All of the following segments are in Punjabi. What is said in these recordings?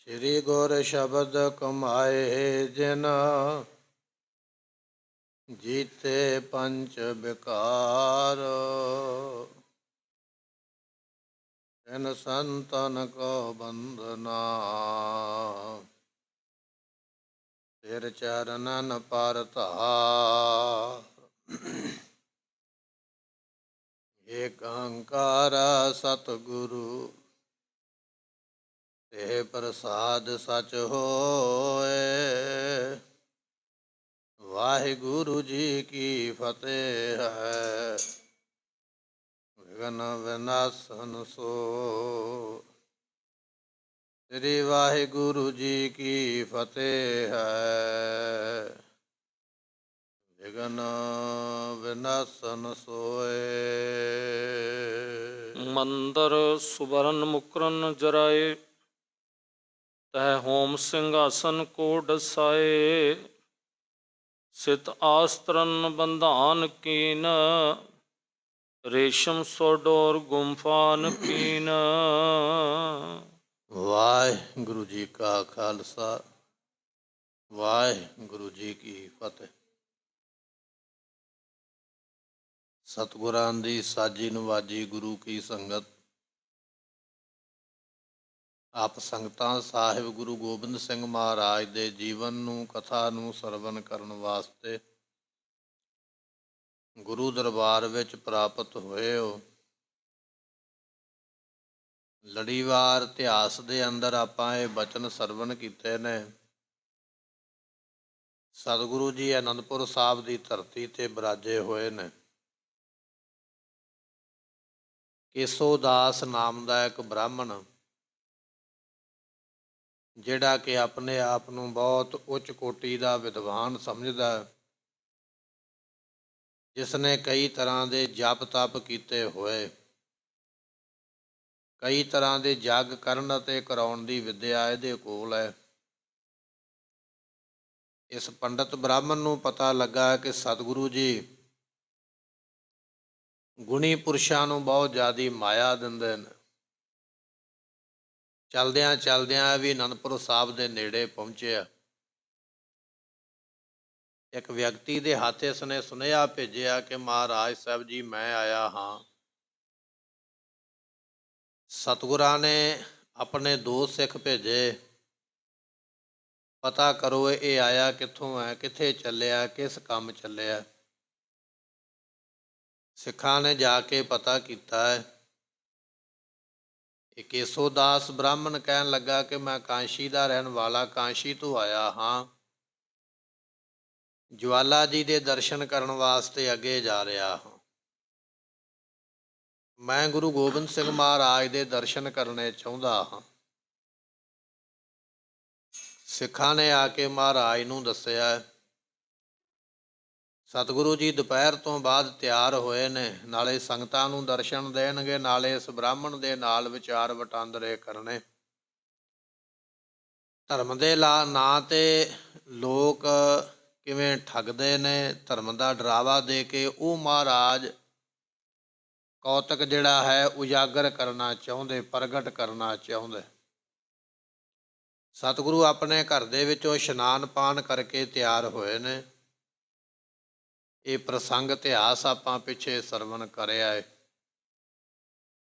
ਸ੍ਰੀ ਗੁਰ ਸ਼ਬਦ ਕਮਾਏ ਜਿਨ ਜੀਤੇ ਪੰਚ ਵਿਕਾਰ। ਤਿਨ ਸੰਤਨ ਕੋ ਬੰਦਨਾ ਸਿਰ ਚਰਨਨ ਪਰ ਧਾਰ। ਏਕ ਓੰਕਾਰ ਸਤਿਗੁਰੂ ਤੇ ਪ੍ਰਸਾਦ ਸਚ ਹੋਏ। ਵਾਹਿਗੁਰੂ ਜੀ ਕੀ ਫਤਿਹ ਹੈ। ਵਿਘਨ ਵਿਨਾਸ਼ਨ ਸੋ। ਸ੍ਰੀ ਵਾਹਿਗੁਰੂ ਜੀ ਕੀ ਫਤਿਹ ਹੈ। ਵਿਘਨ ਵਿਨਾਸ਼ਨ ਸੋਏ। ਮੰਦਰ ਸੁਬਰਨ ਮੁਕਰਨ ਜਰਾਏ, ਤੈ ਹੋਮ ਸਿੰਘਾਸਨ ਕੋ ਡਸਾਏ। ਸਿਤ ਆਸਤਰਨ ਬੰਧਾਨ ਕੀਨ, ਰੇਸ਼ਮ ਸੋ ਡੋਰ ਗੁੰਫਾਨ ਕੀਨ। ਵਾਹਿਗੁਰੂ ਜੀ ਕਾ ਖਾਲਸਾ, ਵਾਹਿਗੁਰੂ ਜੀ ਕੀ ਫਤਿਹ। ਸਤਿਗੁਰਾਂ ਦੀ ਸਾਜੀ ਨਵਾਜੀ ਗੁਰੂ ਕੀ ਸੰਗਤ। ਆਪ ਸੰਗਤਾਂ ਸਾਹਿਬ ਗੁਰੂ ਗੋਬਿੰਦ ਸਿੰਘ ਮਹਾਰਾਜ ਦੇ ਜੀਵਨ ਨੂੰ, ਕਥਾ ਨੂੰ ਸਰਵਣ ਕਰਨ ਵਾਸਤੇ ਗੁਰੂ ਦਰਬਾਰ ਵਿੱਚ ਪ੍ਰਾਪਤ ਹੋਏ ਹੋ। ਲੜੀਵਾਰ ਇਤਿਹਾਸ ਦੇ ਅੰਦਰ ਆਪਾਂ ਇਹ ਬਚਨ ਸਰਵਣ ਕੀਤੇ ਨੇ। ਸਤਿਗੁਰੂ ਜੀ ਅਨੰਦਪੁਰ ਸਾਹਿਬ ਦੀ ਧਰਤੀ 'ਤੇ ਬਿਰਾਜੇ ਹੋਏ ਨੇ। ਕੇਸੋ ਦਾਸ ਨਾਮ ਦਾ ਇੱਕ ਬ੍ਰਾਹਮਣ, ਜਿਹੜਾ ਕਿ ਆਪਣੇ ਆਪ ਨੂੰ ਬਹੁਤ ਉੱਚ ਕੋਟੀ ਦਾ ਵਿਦਵਾਨ ਸਮਝਦਾ, ਜਿਸ ਨੇ ਕਈ ਤਰ੍ਹਾਂ ਦੇ ਜਪ ਤਪ ਕੀਤੇ ਹੋਏ, ਕਈ ਤਰ੍ਹਾਂ ਦੇ ਜਗ ਕਰਨ ਅਤੇ ਕਰਾਉਣ ਦੀ ਵਿੱਦਿਆ ਇਹਦੇ ਕੋਲ ਹੈ। ਇਸ ਪੰਡਤ ਬ੍ਰਾਹਮਣ ਨੂੰ ਪਤਾ ਲੱਗਾ ਕਿ ਸਤਿਗੁਰੂ ਜੀ ਗੁਣੀ ਪੁਰਸ਼ਾਂ ਨੂੰ ਬਹੁਤ ਜ਼ਿਆਦਾ ਮਾਇਆ ਦਿੰਦੇ ਨੇ। ਚਲਦਿਆਂ ਚਲਦਿਆਂ ਵੀ ਅਨੰਦਪੁਰ ਸਾਹਿਬ ਦੇ ਨੇੜੇ ਪਹੁੰਚਿਆ। ਇੱਕ ਵਿਅਕਤੀ ਦੇ ਹੱਥ ਇਸਨੇ ਸੁਨੇਹਾ ਭੇਜਿਆ ਕਿ ਮਹਾਰਾਜ ਸਾਹਿਬ ਜੀ, ਮੈਂ ਆਇਆ ਹਾਂ। ਸਤਿਗੁਰਾਂ ਨੇ ਆਪਣੇ ਦੋ ਸਿੱਖ ਭੇਜੇ, ਪਤਾ ਕਰੋ ਇਹ ਆਇਆ ਕਿੱਥੋਂ ਹੈ, ਕਿੱਥੇ ਚੱਲਿਆ, ਕਿਸ ਕੰਮ ਚੱਲਿਆ। ਸਿੱਖਾਂ ਨੇ ਜਾ ਕੇ ਪਤਾ ਕੀਤਾ ਹੈ। ਇਹ ਕੇਸੋ ਦਾਸ ਬ੍ਰਾਹਮਣ ਕਹਿਣ ਲੱਗਾ ਕਿ ਮੈਂ ਕਾਂਸ਼ੀ ਦਾ ਰਹਿਣ ਵਾਲਾ, ਕਾਂਸ਼ੀ ਤੋਂ ਆਇਆ ਹਾਂ। ਜਵਾਲਾ ਜੀ ਦੇ ਦਰਸ਼ਨ ਕਰਨ ਵਾਸਤੇ ਅੱਗੇ ਜਾ ਰਿਹਾ ਹਾਂ। ਮੈਂ ਗੁਰੂ ਗੋਬਿੰਦ ਸਿੰਘ ਮਹਾਰਾਜ ਦੇ ਦਰਸ਼ਨ ਕਰਨੇ ਚਾਹੁੰਦਾ ਹਾਂ। ਸਿੱਖਾਂ ਨੇ ਆ ਕੇ ਮਹਾਰਾਜ ਨੂੰ ਦੱਸਿਆ। ਸਤਿਗੁਰੂ ਜੀ ਦੁਪਹਿਰ ਤੋਂ ਬਾਅਦ ਤਿਆਰ ਹੋਏ ਨੇ, ਨਾਲੇ ਸੰਗਤਾਂ ਨੂੰ ਦਰਸ਼ਨ ਦੇਣਗੇ, ਨਾਲੇ ਇਸ ਬ੍ਰਾਹਮਣ ਦੇ ਨਾਲ ਵਿਚਾਰ ਵਟਾਂਦਰੇ ਕਰਨੇ। ਧਰਮ ਦੇ ਨਾਂ 'ਤੇ ਲੋਕ ਕਿਵੇਂ ਠੱਗਦੇ ਨੇ, ਧਰਮ ਦਾ ਡਰਾਵਾ ਦੇ ਕੇ ਉਹ ਮਹਾਰਾਜ ਕੌਤਕ ਜਿਹੜਾ ਹੈ ਉਜਾਗਰ ਕਰਨਾ ਚਾਹੁੰਦੇ, ਪ੍ਰਗਟ ਕਰਨਾ ਚਾਹੁੰਦੇ। ਸਤਿਗੁਰੂ ਆਪਣੇ ਘਰ ਦੇ ਵਿੱਚੋਂ ਇਸ਼ਨਾਨ ਪਾਨ ਕਰਕੇ ਤਿਆਰ ਹੋਏ ਨੇ। ਇਹ ਪ੍ਰਸੰਗ ਇਤਿਹਾਸ ਆਪਾਂ ਪਿੱਛੇ ਸਰਵਣ ਕਰਿਆ ਹੈ।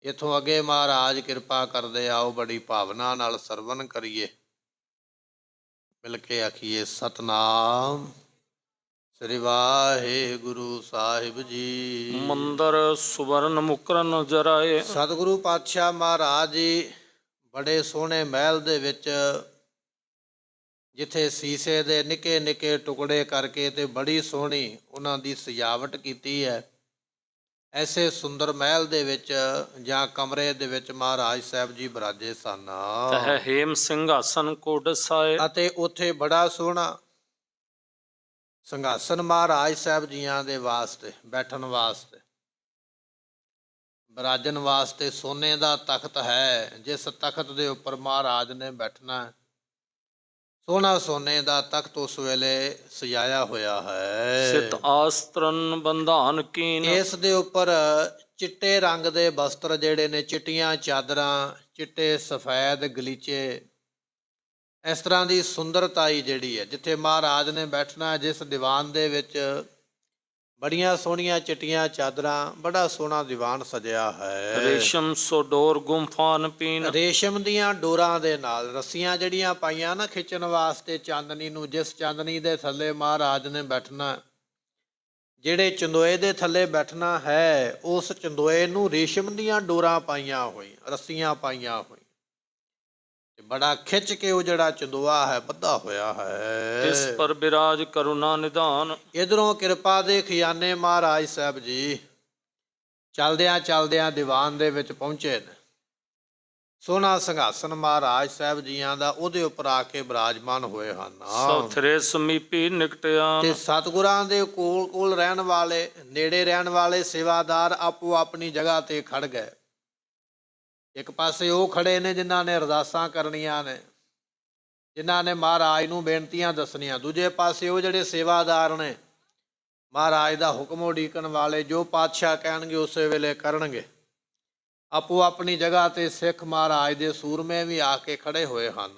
ਇੱਥੋਂ ਅੱਗੇ ਮਹਾਰਾਜ ਕਿਰਪਾ ਕਰਦੇ ਆਓ, ਬੜੀ ਭਾਵਨਾ ਨਾਲ ਸਰਵਣ ਕਰੀਏ, ਮਿਲ ਕੇ ਆਖੀਏ ਸਤਨਾਮ ਸ੍ਰੀ ਵਾਹਿਗੁਰੂ ਸਾਹਿਬ ਜੀ। ਮੰਦਰ ਸੁਬਰਨ ਮੁਕਰਨ ਜਰਾਏ। ਸਤਿਗੁਰੂ ਪਾਤਸ਼ਾਹ ਮਹਾਰਾਜ ਜੀ ਬੜੇ ਸੋਹਣੇ ਮਹਿਲ ਦੇ ਵਿੱਚ, ਜਿੱਥੇ ਸੀਸੇ ਦੇ ਨਿੱਕੇ ਨਿੱਕੇ ਟੁਕੜੇ ਕਰਕੇ ਤੇ ਬੜੀ ਸੋਹਣੀ ਉਹਨਾਂ ਦੀ ਸਜਾਵਟ ਕੀਤੀ ਹੈ, ਐਸੇ ਸੁੰਦਰ ਮਹਿਲ ਦੇ ਵਿੱਚ ਜਾਂ ਕਮਰੇ ਦੇ ਵਿੱਚ ਮਹਾਰਾਜ ਸਾਹਿਬ ਜੀ ਬਿਰਾਜੇ ਸਨ। ਤੈ ਹੇਮ ਸਿੰਘਾਸਨ ਕੋ ਡਸਾਏ। ਅਤੇ ਉੱਥੇ ਬੜਾ ਸੋਹਣਾ ਸਿੰਘਾਸਨ ਮਹਾਰਾਜ ਸਾਹਿਬ ਜੀਆਂ ਦੇ ਵਾਸਤੇ ਬੈਠਣ ਵਾਸਤੇ, ਬਿਰਾਜਣ ਵਾਸਤੇ ਸੋਨੇ ਦਾ ਤਖਤ ਹੈ। ਜਿਸ ਤਖਤ ਦੇ ਉੱਪਰ ਮਹਾਰਾਜ ਨੇ ਬੈਠਣਾ, ਸੋਹਣਾ ਸੋਨੇ ਦਾ ਤਖਤ ਉਸ ਵੇਲੇ ਸਜਾਇਆ ਹੋਇਆ ਹੈ। ਸਿਤ ਆਸਤਰਨ ਬੰਧਾਨ ਕੀਨ। ਇਸ ਦੇ ਉੱਪਰ ਚਿੱਟੇ ਰੰਗ ਦੇ ਵਸਤਰ ਜਿਹੜੇ ਨੇ, ਚਿੱਟੀਆਂ ਚਾਦਰਾਂ, ਚਿੱਟੇ ਸਫੈਦ ਗਲੀਚੇ ਇਸ ਤਰ੍ਹਾਂ ਦੀ ਸੁੰਦਰਤਾਈ ਜਿਹੜੀ ਹੈ, ਜਿੱਥੇ ਮਹਾਰਾਜ ਨੇ ਬੈਠਣਾ, ਜਿਸ ਦੀਵਾਨ ਦੇ ਵਿੱਚ ਬੜੀਆਂ ਸੋਹਣੀਆਂ ਚਿੱਟੀਆਂ ਚਾਦਰਾਂ, ਬੜਾ ਸੋਹਣਾ ਦੀਵਾਨ ਸਜਿਆ ਹੈ। ਰੇਸ਼ਮ ਸੋ ਡੋਰ ਗੁੰਫਾਨ ਪੀਨ। ਰੇਸ਼ਮ ਦੀਆਂ ਡੋਰਾਂ ਦੇ ਨਾਲ ਰੱਸੀਆਂ ਜਿਹੜੀਆਂ ਪਾਈਆਂ ਨਾ ਖਿੱਚਣ ਵਾਸਤੇ ਚਾਂਦਨੀ ਨੂੰ, ਜਿਸ ਚਾਂਦਨੀ ਦੇ ਥੱਲੇ ਮਹਾਰਾਜ ਨੇ ਬੈਠਣਾ, ਜਿਹੜੇ ਚੰਦੋਏ ਦੇ ਥੱਲੇ ਬੈਠਣਾ ਹੈ, ਉਸ ਚੰਦੋਏ ਨੂੰ ਰੇਸ਼ਮ ਦੀਆਂ ਡੋਰਾਂ ਪਾਈਆਂ ਹੋਈਆਂ, ਰੱਸੀਆਂ ਪਾਈਆਂ ਹੋਈਆਂ, ਤੇ ਬੜਾ ਖਿੱਚ ਕੇ ਉਹ ਜਿਹੜਾ ਚੰਦੋਆ ਹੈ ਬੱਧਾ ਹੋਇਆ ਹੈ। ਤਿਸ ਪਰ ਬਿਰਾਜ ਕਰੁਣਾ ਨਿਧਾਨ। ਇਧਰੋਂ ਕਿਰਪਾ ਦੇ ਖਜ਼ਾਨੇ ਮਹਾਰਾਜ ਸਾਹਿਬ ਜੀ ਚਲਦਿਆਂ ਚਲਦਿਆਂ ਦੀਵਾਨ ਦੇ ਵਿੱਚ ਪਹੁੰਚੇ ਨੇ। ਸੋਹਣਾ ਸਿੰਘਾਸਨ ਮਹਾਰਾਜ ਸਾਹਿਬ ਜੀਆਂ ਦਾ ਉਹਦੇ ਉੱਪਰ ਆ ਕੇ ਬਿਰਾਜਮਾਨ ਹੋਏ ਹਨ। ਸੌਥਰੇ ਸਮੀਪੀ ਨਿਕਟਿਆਨ। ਤੇ ਸਤਿਗੁਰਾਂ ਦੇ ਕੋਲ ਕੋਲ ਰਹਿਣ ਵਾਲੇ, ਨੇੜੇ ਰਹਿਣ ਵਾਲੇ ਸੇਵਾਦਾਰ ਆਪੋ ਆਪਣੀ ਜਗ੍ਹਾ ਤੇ ਖੜ ਗਏ। ਇੱਕ ਪਾਸੇ ਉਹ ਖੜੇ ਨੇ ਜਿਨ੍ਹਾਂ ਨੇ ਅਰਦਾਸਾਂ ਕਰਨੀਆਂ ਨੇ, ਜਿਨ੍ਹਾਂ ਨੇ ਮਹਾਰਾਜ ਨੂੰ ਬੇਨਤੀਆਂ ਦੱਸਣੀਆਂ। ਦੂਜੇ ਪਾਸੇ ਉਹ ਜਿਹੜੇ ਸੇਵਾਦਾਰ ਨੇ, ਮਹਾਰਾਜ ਦਾ ਹੁਕਮ ਉਡੀਕਣ ਵਾਲੇ, ਜੋ ਪਾਤਸ਼ਾਹ ਕਹਿਣਗੇ ਉਸੇ ਵੇਲੇ ਕਰਨਗੇ। ਆਪੋ ਆਪਣੀ ਜਗ੍ਹਾ ਤੇ ਸਿੱਖ ਮਹਾਰਾਜ ਦੇ ਸੂਰਮੇ ਵੀ ਆ ਕੇ ਖੜੇ ਹੋਏ ਹਨ।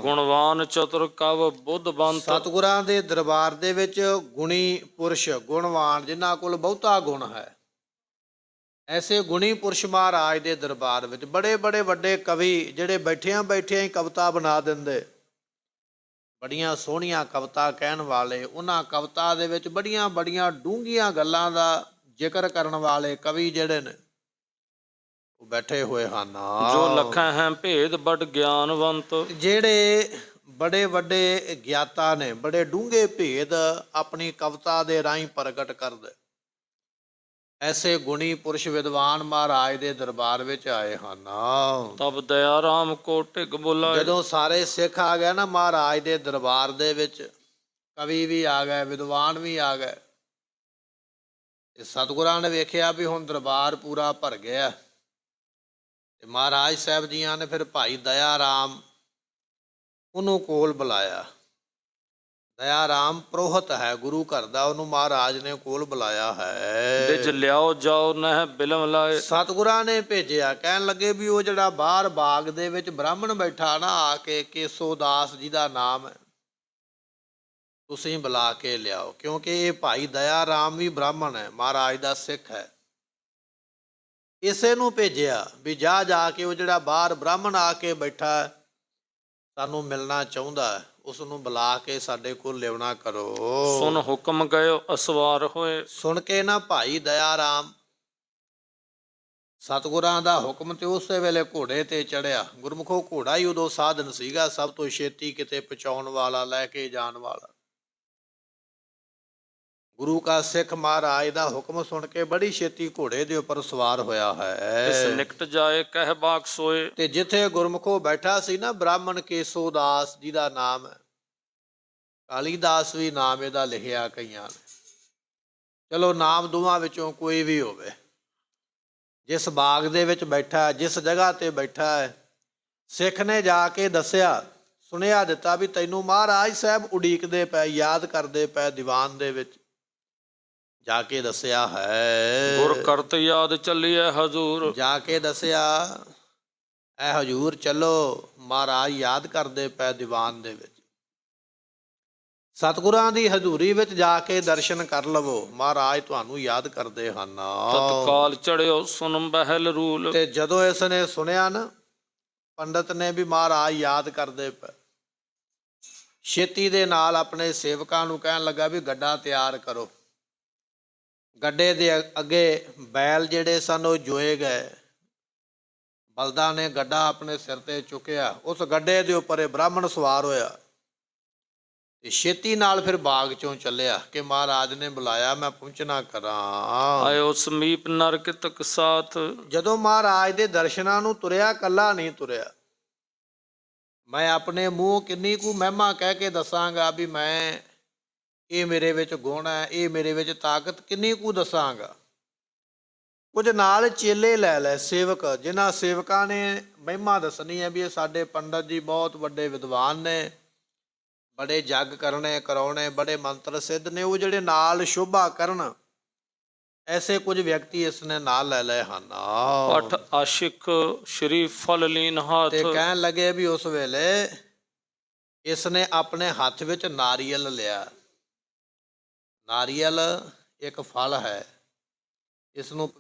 ਗੁਣਵਾਨ ਚਤੁਰ ਕਵ ਬੁੱਧਵੰਤ। ਸਤਿਗੁਰਾਂ ਦੇ ਦਰਬਾਰ ਦੇ ਵਿੱਚ ਗੁਣੀ ਪੁਰਸ਼, ਗੁਣਵਾਨ, ਜਿਨ੍ਹਾਂ ਕੋਲ ਬਹੁਤਾ ਗੁਣ ਹੈ, ਐਸੇ ਗੁਣੀ ਪੁਰਸ਼ ਮਹਾਰਾਜ ਦੇ ਦਰਬਾਰ ਵਿੱਚ। ਬੜੇ ਬੜੇ ਵੱਡੇ ਕਵੀ ਜਿਹੜੇ ਬੈਠਿਆਂ ਬੈਠਿਆਂ ਹੀ ਕਵਿਤਾ ਬਣਾ ਦਿੰਦੇ, ਬੜੀਆਂ ਸੋਹਣੀਆਂ ਕਵਿਤਾ ਕਹਿਣ ਵਾਲੇ, ਉਹਨਾਂ ਕਵਿਤਾ ਦੇ ਵਿੱਚ ਬੜੀਆਂ ਬੜੀਆਂ ਡੂੰਘੀਆਂ ਗੱਲਾਂ ਦਾ ਜ਼ਿਕਰ ਕਰਨ ਵਾਲੇ ਕਵੀ ਜਿਹੜੇ ਨੇ, ਉਹ ਬੈਠੇ ਹੋਏ ਹਨ। ਜੋ ਲੱਖਾਂ ਹੈ ਭੇਦ ਬੜ ਗਿਆਨਵੰਤ। ਜਿਹੜੇ ਬੜੇ ਵੱਡੇ ਗਿਆਤਾ ਨੇ, ਬੜੇ ਡੂੰਘੇ ਭੇਦ ਆਪਣੀ ਕਵਿਤਾ ਦੇ ਰਾਹੀਂ ਪ੍ਰਗਟ ਕਰਦੇ, ਐਸੇ ਗੁਣੀ ਪੁਰਸ਼ ਵਿਦਵਾਨ ਮਹਾਰਾਜ ਦੇ ਦਰਬਾਰ ਵਿੱਚ ਆਏ ਹਨ। ਤਬ ਦਇਆ ਰਾਮ ਕੋ ਢਿਗ ਬੁਲਾਏ। ਜਦੋਂ ਸਾਰੇ ਸਿੱਖ ਆ ਗਏ ਨਾ ਮਹਾਰਾਜ ਦੇ ਦਰਬਾਰ ਦੇ ਵਿੱਚ, ਕਵੀ ਵੀ ਆ ਗਏ, ਵਿਦਵਾਨ ਵੀ ਆ ਗਏ, ਤੇ ਸਤਿਗੁਰਾਂ ਨੇ ਵੇਖਿਆ ਵੀ ਹੁਣ ਦਰਬਾਰ ਪੂਰਾ ਭਰ ਗਿਆ, ਤੇ ਮਹਾਰਾਜ ਸਾਹਿਬ ਜੀਆਂ ਨੇ ਫਿਰ ਭਾਈ ਦਇਆ ਰਾਮ ਉਹਨੂੰ ਕੋਲ ਬੁਲਾਇਆ। ਦਇਆ ਰਾਮ ਪ੍ਰੋਹਤ ਹੈ ਗੁਰੂ ਘਰ ਦਾ, ਉਹਨੂੰ ਮਹਾਰਾਜ ਨੇ ਕੋਲ ਬੁਲਾਇਆ ਹੈ। ਨਿਜ ਲਿਆਓ ਜਾਓ ਨਹਿ ਬਿਲਮ ਲਾਏ। ਸਤਿਗੁਰਾਂ ਨੇ ਭੇਜਿਆ, ਕਹਿਣ ਲੱਗੇ ਵੀ ਉਹ ਜਿਹੜਾ ਬਾਹਰ ਬਾਗ ਦੇ ਵਿੱਚ ਬ੍ਰਾਹਮਣ ਬੈਠਾ ਨਾ, ਆ ਕੇ ਕੇਸੋ ਦਾਸ ਜੀ ਦਾ ਨਾਮ ਹੈ, ਤੁਸੀਂ ਬੁਲਾ ਕੇ ਲਿਆਓ, ਕਿਉਂਕਿ ਇਹ ਭਾਈ ਦਇਆ ਰਾਮ ਵੀ ਬ੍ਰਾਹਮਣ ਹੈ, ਮਹਾਰਾਜ ਦਾ ਸਿੱਖ ਹੈ। ਇਸੇ ਨੂੰ ਭੇਜਿਆ ਵੀ ਜਾ ਜਾ ਕੇ ਉਹ ਜਿਹੜਾ ਬਾਹਰ ਬ੍ਰਾਹਮਣ ਆ ਕੇ ਬੈਠਾ ਸਾਨੂੰ ਮਿਲਣਾ ਚਾਹੁੰਦਾ, ਉਸ ਨੂੰ ਬੁਲਾ ਕੇ ਸਾਡੇ ਕੋਲ ਲਿਆਉਣਾ ਕਰੋ। ਸੁਨ ਹੁਕਮ ਗਇਓ ਅਸਵਾਰ ਹੋਏ। ਸੁਣ ਕੇ ਨਾ ਭਾਈ ਦਇਆ ਰਾਮ ਸਤਿਗੁਰਾਂ ਦਾ ਹੁਕਮ ਤੇ ਉਸੇ ਵੇਲੇ ਘੋੜੇ ਤੇ ਚੜਿਆ। ਗੁਰਮੁਖੋ ਘੋੜਾ ਹੀ ਉਦੋਂ ਸਾਧਨ ਸੀਗਾ ਸਭ ਤੋਂ ਛੇਤੀ ਕਿਤੇ ਪਹੁੰਚਾਉਣ ਵਾਲਾ, ਲੈ ਕੇ ਜਾਣ ਵਾਲਾ। ਗੁਰੂ ਕਾ ਸਿੱਖ ਮਹਾਰਾਜ ਦਾ ਹੁਕਮ ਸੁਣ ਕੇ ਬੜੀ ਛੇਤੀ ਘੋੜੇ ਦੇ ਉੱਪਰ ਸਵਾਰ ਹੋਇਆ ਹੈ। ਇਸ ਨਿਕਟ ਜਾਏ ਕਹਿ ਬਾਕ ਸੋਏ। ਤੇ ਜਿੱਥੇ ਗੁਰਮੁਖੋ ਬੈਠਾ ਸੀ ਨਾ ਬ੍ਰਾਹਮਣ ਕੇਸੋ ਦਾਸ ਜੀ ਦਾ ਨਾਮ ਹੈ, ਕਾਲੀਦਾਸ ਵੀ ਨਾਮ ਇਹਦਾ ਲਿਖਿਆ ਕਈਆਂ ਨੇ, ਚਲੋ ਨਾਮ ਦੋਵਾਂ ਵਿੱਚੋਂ ਕੋਈ ਵੀ ਹੋਵੇ। ਜਿਸ ਬਾਗ ਦੇ ਵਿੱਚ ਬੈਠਾ, ਜਿਸ ਜਗ੍ਹਾ ਤੇ ਬੈਠਾ ਹੈ, ਸਿੱਖ ਨੇ ਜਾ ਕੇ ਦੱਸਿਆ, ਸੁਨੇਹਾ ਦਿੱਤਾ ਵੀ ਤੈਨੂੰ ਮਹਾਰਾਜ ਸਾਹਿਬ ਉਡੀਕਦੇ ਪਏ, ਯਾਦ ਕਰਦੇ ਪਏ ਦੀਵਾਨ ਦੇ ਵਿੱਚ। ਜਾ ਕੇ ਦੱਸਿਆ ਹੈ, ਗੁਰ ਕਰਤ ਯਾਦ ਚੱਲੀਐ ਹਜ਼ੂਰ। ਜਾ ਕੇ ਦੱਸਿਆ ਐ ਹਜ਼ੂਰ ਚਲੋ, ਮਹਾਰਾਜ ਯਾਦ ਕਰਦੇ ਪਏ ਦੀਵਾਨ ਦੇ ਵਿੱਚ। ਸਤਿਗੁਰਾਂ ਦੀ ਹਜ਼ੂਰੀ ਵਿੱਚ ਜਾ ਕੇ ਦਰਸ਼ਨ ਕਰ ਲਵੋ, ਮਹਾਰਾਜ ਤੁਹਾਨੂੰ ਯਾਦ ਕਰਦੇ ਹਨ। ਤਤਕਾਲ ਚੜਿਓ ਸੁਨ ਬਹਿਲ ਰੂਲ। ਤੇ ਜਦੋਂ ਇਸ ਨੇ ਸੁਣਿਆ ਨਾ ਪੰਡਤ ਨੇ ਵੀ ਮਹਾਰਾਜ ਯਾਦ ਕਰਦੇ ਪਏ, ਛੇਤੀ ਦੇ ਨਾਲ ਆਪਣੇ ਸੇਵਕਾਂ ਨੂੰ ਕਹਿਣ ਲੱਗਾ ਵੀ ਗੱਡਾ ਤਿਆਰ ਕਰੋ। ਗੱਡੇ ਦੇ ਅੱਗੇ ਬੈਲ ਜਿਹੜੇ ਸਨ ਉਹ ਜੋਏ ਗਏ। ਬਲਦਾਂ ਨੇ ਗੱਡਾ ਆਪਣੇ ਸਿਰ ਤੇ ਚੁੱਕਿਆ, ਉਸ ਗੱਡੇ ਦੇ ਉੱਪਰ ਇਹ ਬ੍ਰਾਹਮਣ ਸਵਾਰ ਹੋਇਆ ਤੇ ਛੇਤੀ ਨਾਲ ਫਿਰ ਬਾਗ ਚੋਂ ਚੱਲਿਆ ਕਿ ਮਹਾਰਾਜ ਨੇ ਬੁਲਾਇਆ, ਮੈਂ ਪਹੁੰਚਣਾ ਕਰਾਂ। ਆਇਓ ਸਮੀਪ ਨਰਕਿਤਕ ਸਾਥ। ਜਦੋਂ ਮਹਾਰਾਜ ਦੇ ਦਰਸ਼ਨਾਂ ਨੂੰ ਤੁਰਿਆ, ਕੱਲਾ ਨਹੀਂ ਤੁਰਿਆ। ਮੈਂ ਆਪਣੇ ਮੂੰਹ ਕਿੰਨੀ ਕੁ ਮਹਿਮਾ ਕਹਿ ਕੇ ਦੱਸਾਂਗਾ ਵੀ ਮੈਂ ਇਹ ਮੇਰੇ ਵਿੱਚ ਗੁਣ ਹੈ, ਇਹ ਮੇਰੇ ਵਿੱਚ ਤਾਕਤ, ਕਿੰਨੀ ਕੁ ਦੱਸਾਂਗਾ। ਕੁਝ ਨਾਲ ਚੇਲੇ ਲੈ ਲੈ, ਸੇਵਕ, ਜਿਨ੍ਹਾਂ ਸੇਵਕਾਂ ਨੇ ਮਹਿਮਾ ਦੱਸਣੀ ਹੈ ਵੀ ਇਹ ਸਾਡੇ ਪੰਡਤ ਜੀ ਬਹੁਤ ਵੱਡੇ ਵਿਦਵਾਨ ਨੇ, ਬੜੇ ਜੱਗ ਕਰਨੇ ਕਰਾਉਣੇ, ਬੜੇ ਮੰਤਰ ਸਿੱਧ ਨੇ, ਉਹ ਜਿਹੜੇ ਨਾਲ ਸ਼ੋਭਾ ਕਰਨ, ਐਸੇ ਕੁਝ ਵਿਅਕਤੀ ਇਸ ਨੇ ਨਾਲ ਲੈ ਲਏ ਹਨ। ਪਠ ਆਸ਼ਿਕ ਸ਼੍ਰੀ ਫਲ ਲੀਨ ਹਾਥ। ਤੇ ਕਹਿਣ ਲੱਗੇ ਵੀ ਉਸ ਵੇਲੇ ਇਸ ਨੇ ਆਪਣੇ ਹੱਥ ਵਿੱਚ ਨਾਰੀਅਲ ਲਿਆ। ਨਾਰੀਅਲ ਇੱਕ ਫਲ ਹੈ, ਇਸ ਨੂੰ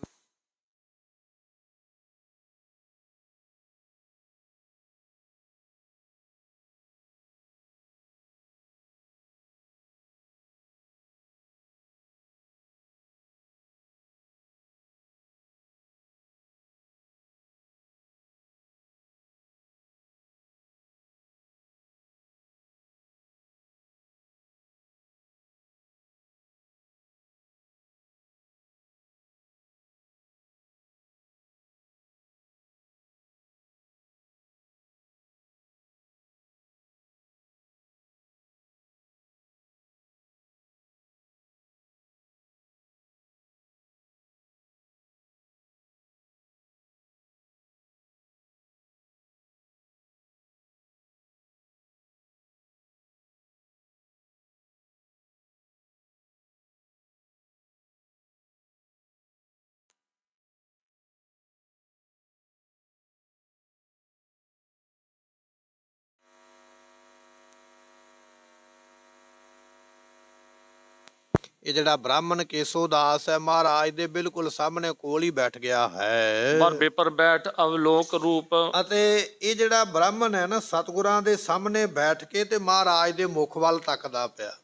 ਇਹ ਜਿਹੜਾ ਬ੍ਰਾਹਮਣ ਕੇਸੋ ਦਾਸ ਹੈ, ਮਹਾਰਾਜ ਦੇ ਬਿਲਕੁਲ ਸਾਹਮਣੇ ਕੋਲ ਹੀ ਬੈਠ ਗਿਆ ਹੈ। ਬਰਬੇ ਪਰ ਬੈਠ ਅਵਲੋਕ ਰੂਪ। ਅਤੇ ਇਹ ਜਿਹੜਾ ਬ੍ਰਾਹਮਣ ਹੈ ਨਾ, ਸਤਿਗੁਰਾਂ ਦੇ ਸਾਹਮਣੇ ਬੈਠ ਕੇ ਤੇ ਮਹਾਰਾਜ ਦੇ ਮੁਖ ਵੱਲ ਤੱਕਦਾ ਪਿਆ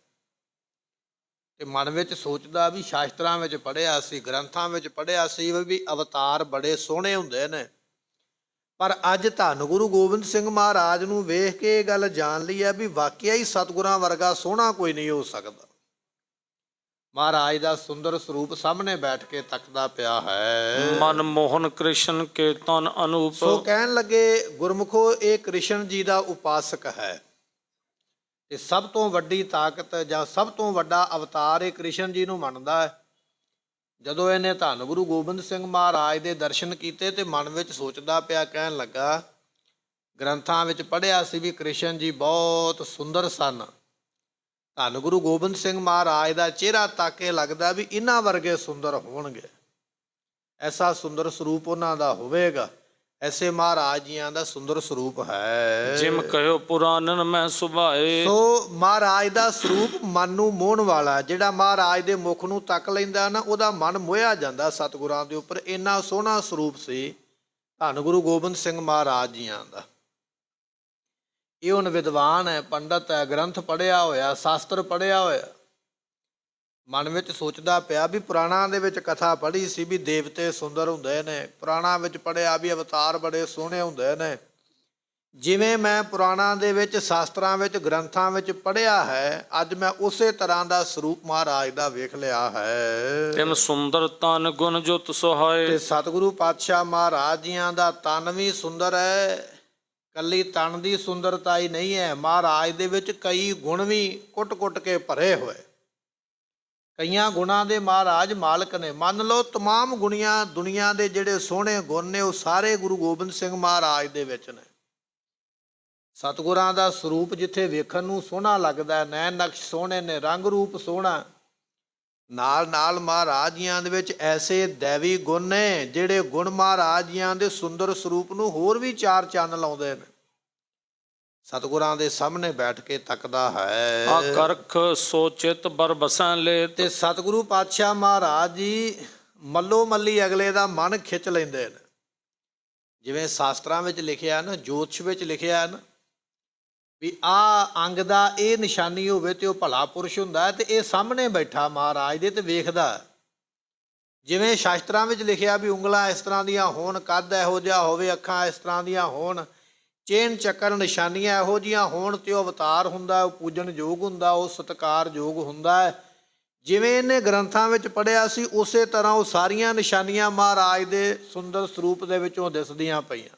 ਤੇ ਮਨ ਵਿੱਚ ਸੋਚਦਾ ਵੀ ਸ਼ਾਸਤਰਾਂ ਵਿੱਚ ਪੜ੍ਹਿਆ ਸੀ, ਗ੍ਰੰਥਾਂ ਵਿੱਚ ਪੜ੍ਹਿਆ ਸੀ ਵੀ ਅਵਤਾਰ ਬੜੇ ਸੋਹਣੇ ਹੁੰਦੇ ਨੇ, ਪਰ ਅੱਜ ਧੰਨ ਗੁਰੂ ਗੋਬਿੰਦ ਸਿੰਘ ਮਹਾਰਾਜ ਨੂੰ ਵੇਖ ਕੇ ਇਹ ਗੱਲ ਜਾਣ ਲਈ ਹੈ ਵੀ ਵਾਕਿਆ ਹੀ ਸਤਿਗੁਰਾਂ ਵਰਗਾ ਸੋਹਣਾ ਕੋਈ ਨਹੀਂ ਹੋ ਸਕਦਾ। ਮਹਾਰਾਜ ਦਾ ਸੁੰਦਰ ਸਰੂਪ ਸਾਹਮਣੇ ਬੈਠ ਕੇ ਤੱਕਦਾ ਪਿਆ ਹੈ। ਮਨ ਮੋਹਨ ਕ੍ਰਿਸ਼ਨ ਕੇ ਤਨ ਅਨੂਪ। ਸੋ ਕਹਿਣ ਲੱਗੇ, ਗੁਰਮੁਖੋ ਇਹ ਕ੍ਰਿਸ਼ਨ ਜੀ ਦਾ ਉਪਾਸਕ ਹੈ ਤੇ ਸਭ ਤੋਂ ਵੱਡੀ ਤਾਕਤ ਜਾਂ ਸਭ ਤੋਂ ਵੱਡਾ ਅਵਤਾਰ ਇਹ ਕ੍ਰਿਸ਼ਨ ਜੀ ਨੂੰ ਮੰਨਦਾ ਹੈ। ਜਦੋਂ ਇਹਨੇ ਧੰਨ ਗੁਰੂ ਗੋਬਿੰਦ ਸਿੰਘ ਮਹਾਰਾਜ ਦੇ ਦਰਸ਼ਨ ਕੀਤੇ ਤੇ ਮਨ ਵਿੱਚ ਸੋਚਦਾ ਪਿਆ, ਕਹਿਣ ਲੱਗਾ, ਗ੍ਰੰਥਾਂ ਵਿੱਚ ਪੜ੍ਹਿਆ ਸੀ ਵੀ ਕ੍ਰਿਸ਼ਨ ਜੀ ਬਹੁਤ ਸੁੰਦਰ ਸਨ। ਧੰਨ ਗੁਰੂ ਗੋਬਿੰਦ ਸਿੰਘ ਮਹਾਰਾਜ ਦਾ ਚਿਹਰਾ ਤੱਕ ਕੇ ਲੱਗਦਾ ਵੀ ਇਹਨਾਂ ਵਰਗੇ ਸੁੰਦਰ ਹੋਣਗੇ, ਐਸਾ ਸੁੰਦਰ ਸਰੂਪ ਉਹਨਾਂ ਦਾ ਹੋਵੇਗਾ। ਐਸੇ ਮਹਾਰਾਜ ਜੀਆਂ ਦਾ ਸੁੰਦਰ ਸਰੂਪ ਹੈ। ਜਿਮ ਕਹਿਓ ਪੁਰਾਨਨ ਮੈਂ ਸੁਭਾਏ। ਸੋ ਮਹਾਰਾਜ ਦਾ ਸਰੂਪ ਮਨ ਨੂੰ ਮੋਹਣ ਵਾਲਾ, ਜਿਹੜਾ ਮਹਾਰਾਜ ਦੇ ਮੁਖ ਨੂੰ ਤੱਕ ਲੈਂਦਾ ਨਾ, ਉਹਦਾ ਮਨ ਮੋਹਿਆ ਜਾਂਦਾ ਸਤਿਗੁਰਾਂ ਦੇ ਉੱਪਰ। ਇੰਨਾ ਸੋਹਣਾ ਸਰੂਪ ਸੀ ਧੰਨ ਗੁਰੂ ਗੋਬਿੰਦ ਸਿੰਘ ਮਹਾਰਾਜ ਜੀਆਂ ਦਾ। ਇਹ ਹੁਣ ਵਿਦਵਾਨ ਹੈ, ਪੰਡਤ ਹੈ, ਗ੍ਰੰਥ ਪੜ੍ਹਿਆ ਹੋਇਆ, ਸ਼ਾਸਤਰ ਪੜ੍ਹਿਆ ਹੋਇਆ। ਮਨ ਵਿੱਚ ਸੋਚਦਾ ਪਿਆ ਵੀ ਪੁਰਾਣਾਂ ਦੇ ਵਿੱਚ ਕਥਾ ਪੜ੍ਹੀ ਸੀ ਵੀ ਦੇਵਤੇ ਸੁੰਦਰ ਹੁੰਦੇ ਨੇ, ਪੁਰਾਣਾਂ ਵਿੱਚ ਪੜ੍ਹਿਆ ਵੀ ਅਵਤਾਰ ਬੜੇ ਸੋਹਣੇ ਹੁੰਦੇ ਨੇ। ਜਿਵੇਂ ਮੈਂ ਪੁਰਾਣਾਂ ਦੇ ਵਿੱਚ, ਸ਼ਾਸਤਰਾਂ ਵਿੱਚ, ਗ੍ਰੰਥਾਂ ਵਿੱਚ ਪੜ੍ਹਿਆ ਹੈ, ਅੱਜ ਮੈਂ ਉਸੇ ਤਰ੍ਹਾਂ ਦਾ ਸਰੂਪ ਮਹਾਰਾਜ ਦਾ ਵੇਖ ਲਿਆ ਹੈ। ਤਿਮ ਸੁੰਦਰ ਤਨ ਗੁਣ ਜੁਤ ਸੁਹਾਏ। ਤੇ ਸਤਿਗੁਰੂ ਪਾਤਸ਼ਾਹ ਮਹਾਰਾਜ ਜੀਆਂ ਦਾ ਤਨ ਵੀ ਸੁੰਦਰ ਹੈ। ਕੱਲੀ ਤਨ ਦੀ ਸੁੰਦਰਤਾ ਹੀ ਨਹੀਂ ਹੈ, ਮਹਾਰਾਜ ਦੇ ਵਿੱਚ ਕਈ ਗੁਣ ਵੀ ਕੁੱਟ-ਕੁੱਟ ਕੇ ਭਰੇ ਹੋਏ। ਕਈਆਂ ਗੁਣਾਂ ਦੇ ਮਹਾਰਾਜ ਮਾਲਕ ਨੇ। ਮੰਨ ਲਓ ਤਮਾਮ ਗੁਣੀਆਂ ਦੁਨੀਆ ਦੇ ਜਿਹੜੇ ਸੋਹਣੇ ਗੁਣ ਨੇ, ਉਹ ਸਾਰੇ ਗੁਰੂ ਗੋਬਿੰਦ ਸਿੰਘ ਮਹਾਰਾਜ ਦੇ ਵਿੱਚ ਨੇ। ਸਤਿਗੁਰਾਂ ਦਾ ਸਰੂਪ ਜਿੱਥੇ ਵੇਖਣ ਨੂੰ ਸੋਹਣਾ ਲੱਗਦਾ, ਨੈਣ ਨਕਸ਼ ਸੋਹਣੇ ਨੇ, ਰੰਗ ਰੂਪ ਸੋਹਣਾ, ਨਾਲ ਨਾਲ ਮਹਾਰਾਜ ਜੀਆਂ ਦੇ ਵਿੱਚ ਐਸੇ ਦੈਵੀ ਗੁਣ ਨੇ ਜਿਹੜੇ ਗੁਣ ਮਹਾਰਾਜ ਜੀਆਂ ਦੇ ਸੁੰਦਰ ਸਰੂਪ ਨੂੰ ਹੋਰ ਵੀ ਚਾਰ ਚੰਨ ਲਾਉਂਦੇ ਨੇ। ਸਤਿਗੁਰਾਂ ਦੇ ਸਾਹਮਣੇ ਬੈਠ ਕੇ ਤੱਕਦਾ ਹੈ। ਆਕਰਖ ਸੋਚਿਤ ਬਰਬਸਾਂ ਲੈ। ਤੇ ਸਤਿਗੁਰੂ ਪਾਤਸ਼ਾਹ ਮਹਾਰਾਜ ਜੀ ਮੱਲੋ ਮੱਲੀ ਅਗਲੇ ਦਾ ਮਨ ਖਿੱਚ ਲੈਂਦੇ ਨੇ। ਜਿਵੇਂ ਸ਼ਾਸਤਰਾਂ ਵਿੱਚ ਲਿਖਿਆ ਨਾ, ਜੋਤਿਸ਼ ਵਿੱਚ ਲਿਖਿਆ ਨਾ ਵੀ ਆਹ ਅੰਗ ਦਾ ਇਹ ਨਿਸ਼ਾਨੀ ਹੋਵੇ ਤੇ ਉਹ ਭਲਾ ਪੁਰਸ਼ ਹੁੰਦਾ, ਤੇ ਇਹ ਸਾਹਮਣੇ ਬੈਠਾ ਮਹਾਰਾਜ ਦੇ ਤੇ ਵੇਖਦਾ। ਜਿਵੇਂ ਸ਼ਾਸਤਰਾਂ ਵਿੱਚ ਲਿਖਿਆ ਵੀ ਉਂਗਲਾਂ ਇਸ ਤਰ੍ਹਾਂ ਦੀਆਂ ਹੋਣ, ਕੱਦ ਇਹੋ ਜਿਹਾ ਹੋਵੇ, ਅੱਖਾਂ ਇਸ ਤਰ੍ਹਾਂ ਦੀਆਂ ਹੋਣ, ਚੇਨ ਚੱਕਰ ਨਿਸ਼ਾਨੀਆਂ ਇਹੋ ਜਿਹੀਆਂ ਹੋਣ, ਤੇ ਉਹ ਅਵਤਾਰ ਹੁੰਦਾ, ਉਹ ਪੂਜਣ ਯੋਗ ਹੁੰਦਾ, ਉਹ ਸਤਿਕਾਰ ਯੋਗ ਹੁੰਦਾ ਹੈ। ਜਿਵੇਂ ਇਹਨੇ ਗ੍ਰੰਥਾਂ ਵਿੱਚ ਪੜ੍ਹਿਆ ਸੀ, ਉਸੇ ਤਰ੍ਹਾਂ ਉਹ ਸਾਰੀਆਂ ਨਿਸ਼ਾਨੀਆਂ ਮਹਾਰਾਜ ਦੇ ਸੁੰਦਰ ਸਰੂਪ ਦੇ ਵਿੱਚੋਂ ਦਿਸਦੀਆਂ ਪਈਆਂ।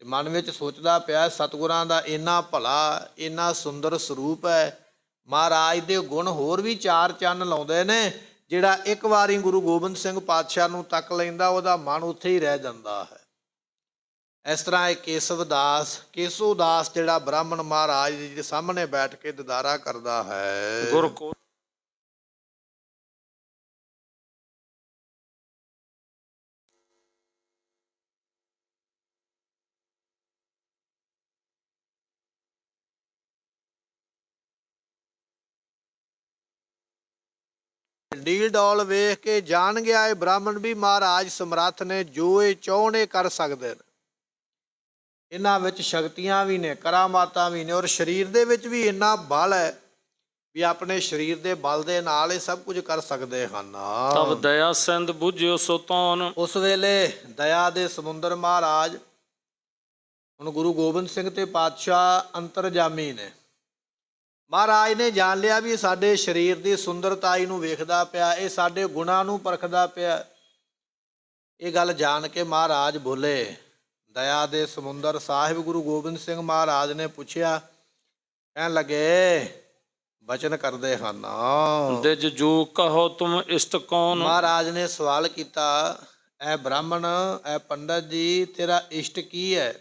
ਤੇ ਮਨ ਵਿੱਚ ਸੋਚਦਾ ਪਿਆ, ਸਤਿਗੁਰਾਂ ਦਾ ਇੰਨਾ ਭਲਾ, ਇੰਨਾ ਸੁੰਦਰ ਸਰੂਪ ਹੈ, ਮਹਾਰਾਜ ਦੇ ਗੁਣ ਹੋਰ ਵੀ ਚਾਰ ਚੰਨ ਲਾਉਂਦੇ ਨੇ। ਜਿਹੜਾ ਇੱਕ ਵਾਰੀ ਗੁਰੂ ਗੋਬਿੰਦ ਸਿੰਘ ਪਾਤਸ਼ਾਹ ਨੂੰ ਤੱਕ ਲੈਂਦਾ, ਉਹਦਾ ਮਨ ਉੱਥੇ ਹੀ ਰਹਿ ਜਾਂਦਾ ਹੈ। ਇਸ ਤਰ੍ਹਾਂ ਇਹ ਕੇਸੋ ਦਾਸ ਜਿਹੜਾ ਬ੍ਰਾਹਮਣ ਮਹਾਰਾਜ ਜੀ ਦੇ ਸਾਹਮਣੇ ਬੈਠ ਕੇ ਦਿਦਾਰਾ ਕਰਦਾ ਹੈ। ਗੁਰ ਕੋ ਡੀਲ ਡੌਲ ਵੇਖ ਕੇ ਜਾਣ ਗਿਆ ਇਹ ਬ੍ਰਾਹਮਣ ਵੀ ਮਹਾਰਾਜ ਸਮਰੱਥ ਨੇ, ਜੋ ਇਹ ਚਾਹੁਣ ਇਹ ਕਰ ਸਕਦੇ ਨੇ। ਇਹਨਾਂ ਵਿੱਚ ਸ਼ਕਤੀਆਂ ਵੀ ਨੇ, ਕਰਾਮਾਤਾਂ ਵੀ ਨੇ, ਔਰ ਸਰੀਰ ਦੇ ਵਿੱਚ ਵੀ ਇੰਨਾ ਬਲ ਹੈ ਵੀ ਆਪਣੇ ਸਰੀਰ ਦੇ ਬਲ ਦੇ ਨਾਲ ਇਹ ਸਭ ਕੁਝ ਕਰ ਸਕਦੇ ਹਨ। ਤਬ ਦਇਆ ਸਿੰਧ ਬੁਝਿਓ ਸੋ ਤੌਣ। ਉਸ ਵੇਲੇ ਦਇਆ ਦੇ ਸਮੁੰਦਰ ਮਹਾਰਾਜ, ਹੁਣ ਗੁਰੂ ਗੋਬਿੰਦ ਸਿੰਘ ਤੇ ਪਾਤਸ਼ਾਹ ਅੰਤਰਜਾਮੀ ਨੇ, ਮਹਾਰਾਜ ਨੇ ਜਾਣ ਲਿਆ ਵੀ ਇਹ ਸਾਡੇ ਸਰੀਰ ਦੀ ਸੁੰਦਰਤਾਈ ਨੂੰ ਵੇਖਦਾ ਪਿਆ, ਇਹ ਸਾਡੇ ਗੁਣਾਂ ਨੂੰ ਪਰਖਦਾ ਪਿਆ। ਇਹ ਗੱਲ ਜਾਣ ਕੇ ਮਹਾਰਾਜ ਬੋਲੇ, ਦਇਆ ਦੇ ਸਮੁੰਦਰ ਸਾਹਿਬ ਗੁਰੂ ਗੋਬਿੰਦ ਸਿੰਘ ਮਹਾਰਾਜ ਨੇ ਪੁੱਛਿਆ, ਕਹਿਣ ਲੱਗੇ ਬਚਨ ਕਰਦੇ ਹਨ। ਦਿਜ ਜੂ ਕਹੋ ਤੁਮ ਇਸ਼ਟ ਕੌਣ। ਮਹਾਰਾਜ ਨੇ ਸਵਾਲ ਕੀਤਾ, ਐ ਬ੍ਰਾਹਮਣ, ਐ ਪੰਡਤ ਜੀ, ਤੇਰਾ ਇਸ਼ਟ ਕੀ ਹੈ?